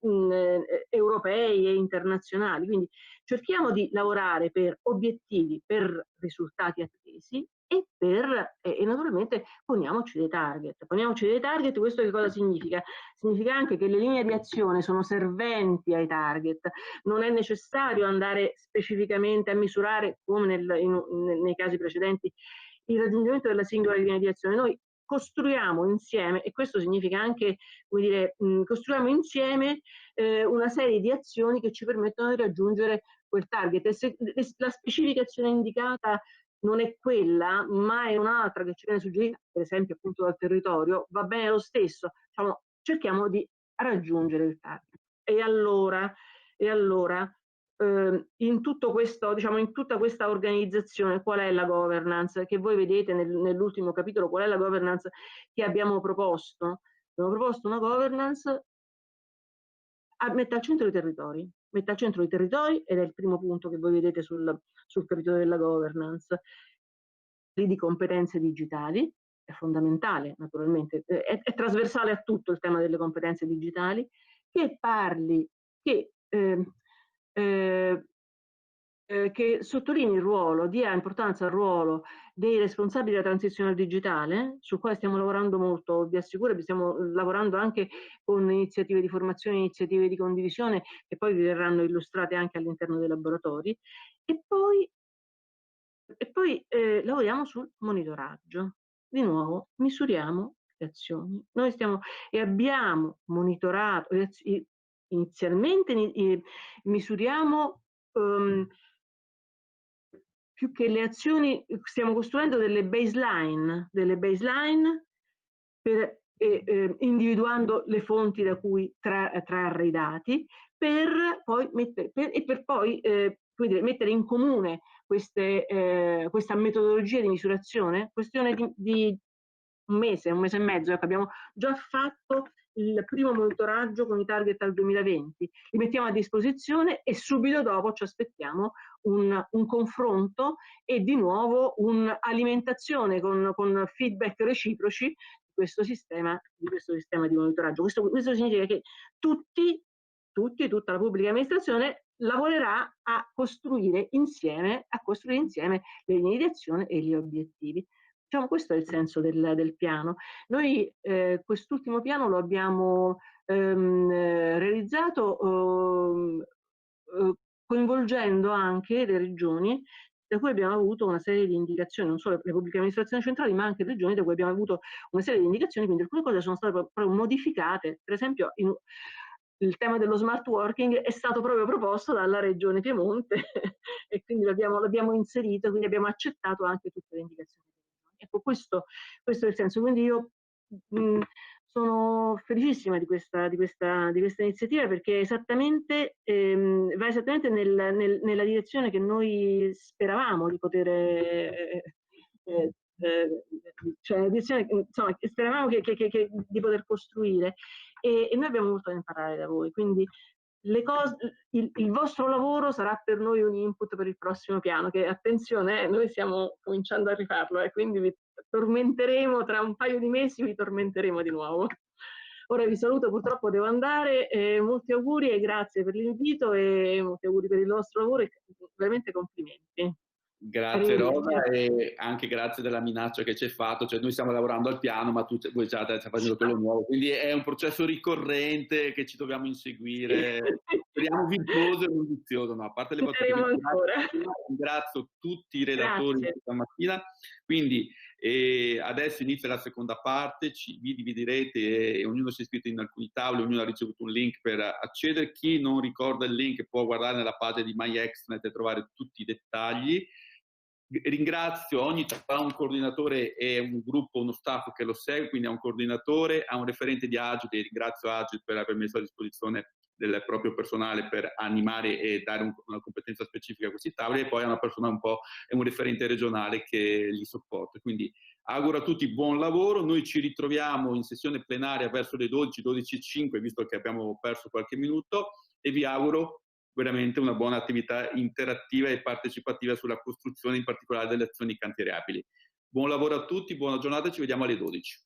europei e internazionali. Quindi cerchiamo di lavorare per obiettivi, per risultati attesi e naturalmente poniamoci dei target. Poniamoci dei target, questo che cosa significa? Significa anche che le linee di azione sono serventi ai target, non è necessario andare specificamente a misurare, come nei casi precedenti, il raggiungimento della singola linea di azione. Noi costruiamo insieme, e questo significa anche, come dire, costruiamo insieme una serie di azioni che ci permettono di raggiungere quel target. E se la specificazione indicata non è quella, ma è un'altra che ci viene suggerita, per esempio appunto dal territorio, va bene lo stesso, diciamo, cerchiamo di raggiungere il target. E allora in tutto questo, diciamo, in tutta questa organizzazione, qual è la governance? Che voi vedete nell'ultimo capitolo, qual è la governance che abbiamo proposto? Abbiamo proposto una governance mette al centro i territori, mette al centro i territori, ed è il primo punto che voi vedete sul capitolo della governance. Di competenze digitali, è fondamentale naturalmente, è trasversale a tutto il tema delle competenze digitali, che sottolinei il ruolo, dia importanza al ruolo dei responsabili della transizione digitale, sul quale stiamo lavorando molto, vi assicuro che stiamo lavorando anche con iniziative di formazione, iniziative di condivisione, che poi vi verranno illustrate anche all'interno dei laboratori, e poi lavoriamo sul monitoraggio. Di nuovo, misuriamo le azioni. Noi abbiamo monitorato, inizialmente misuriamo più che le azioni, stiamo costruendo delle baseline individuando le fonti da cui trarre i dati, per poi mettere in comune questa metodologia di misurazione. Questione di un mese e mezzo, ecco, abbiamo già fatto il primo monitoraggio con i target al 2020, li mettiamo a disposizione e subito dopo ci aspettiamo un confronto e di nuovo un'alimentazione con feedback reciproci di questo sistema di monitoraggio. Questo significa che tutta la pubblica amministrazione lavorerà a costruire insieme le linee di azione e gli obiettivi. Diciamo, questo è il senso del piano. Noi quest'ultimo piano lo abbiamo realizzato coinvolgendo anche le regioni, da cui abbiamo avuto una serie di indicazioni, non solo le pubbliche amministrazioni centrali, ma anche le regioni, da cui abbiamo avuto una serie di indicazioni, quindi alcune cose sono state proprio modificate. Per esempio, il tema dello smart working è stato proprio proposto dalla Regione Piemonte e quindi l'abbiamo inserito, quindi abbiamo accettato anche tutte le indicazioni. Ecco, questo è il senso. Quindi io sono felicissima di questa iniziativa, perché va esattamente nella direzione che noi speravamo di poter cioè la direzione, insomma, speravamo di poter costruire, e noi abbiamo molto da imparare da voi, quindi il vostro lavoro sarà per noi un input per il prossimo piano, che attenzione, noi stiamo cominciando a rifarlo, quindi vi tormenteremo tra un paio di mesi, vi tormenteremo di nuovo. Ora vi saluto, purtroppo devo andare, molti auguri e grazie per l'invito e molti auguri per il vostro lavoro e veramente complimenti. Grazie Rosa, e anche grazie della minaccia che ci hai fatto, cioè noi stiamo lavorando al piano ma voi già stai facendo quello nuovo, quindi è un processo ricorrente che ci dobbiamo inseguire, speriamo virtuoso e non vizioso, no? A parte le vostre ringrazio tutti i relatori questa mattina, quindi adesso inizia la seconda parte, vi dividerete e ognuno si è iscritto in alcuni tavoli, ognuno ha ricevuto un link per accedere. Chi non ricorda il link può guardare nella pagina di MyExtranet e trovare tutti i dettagli. Ringrazio ha un coordinatore e un gruppo, uno staff che lo segue, quindi ha un coordinatore, ha un referente di Agile, e ringrazio Agile per aver messo a disposizione del proprio personale per animare e dare una competenza specifica a questi tavoli, e poi ha una persona è un referente regionale che li sopporta. Quindi auguro a tutti buon lavoro, noi ci ritroviamo in sessione plenaria verso le 12:05, visto che abbiamo perso qualche minuto, e vi auguro veramente una buona attività interattiva e partecipativa sulla costruzione, in particolare delle azioni cantierabili. Buon lavoro a tutti, buona giornata, ci vediamo alle 12.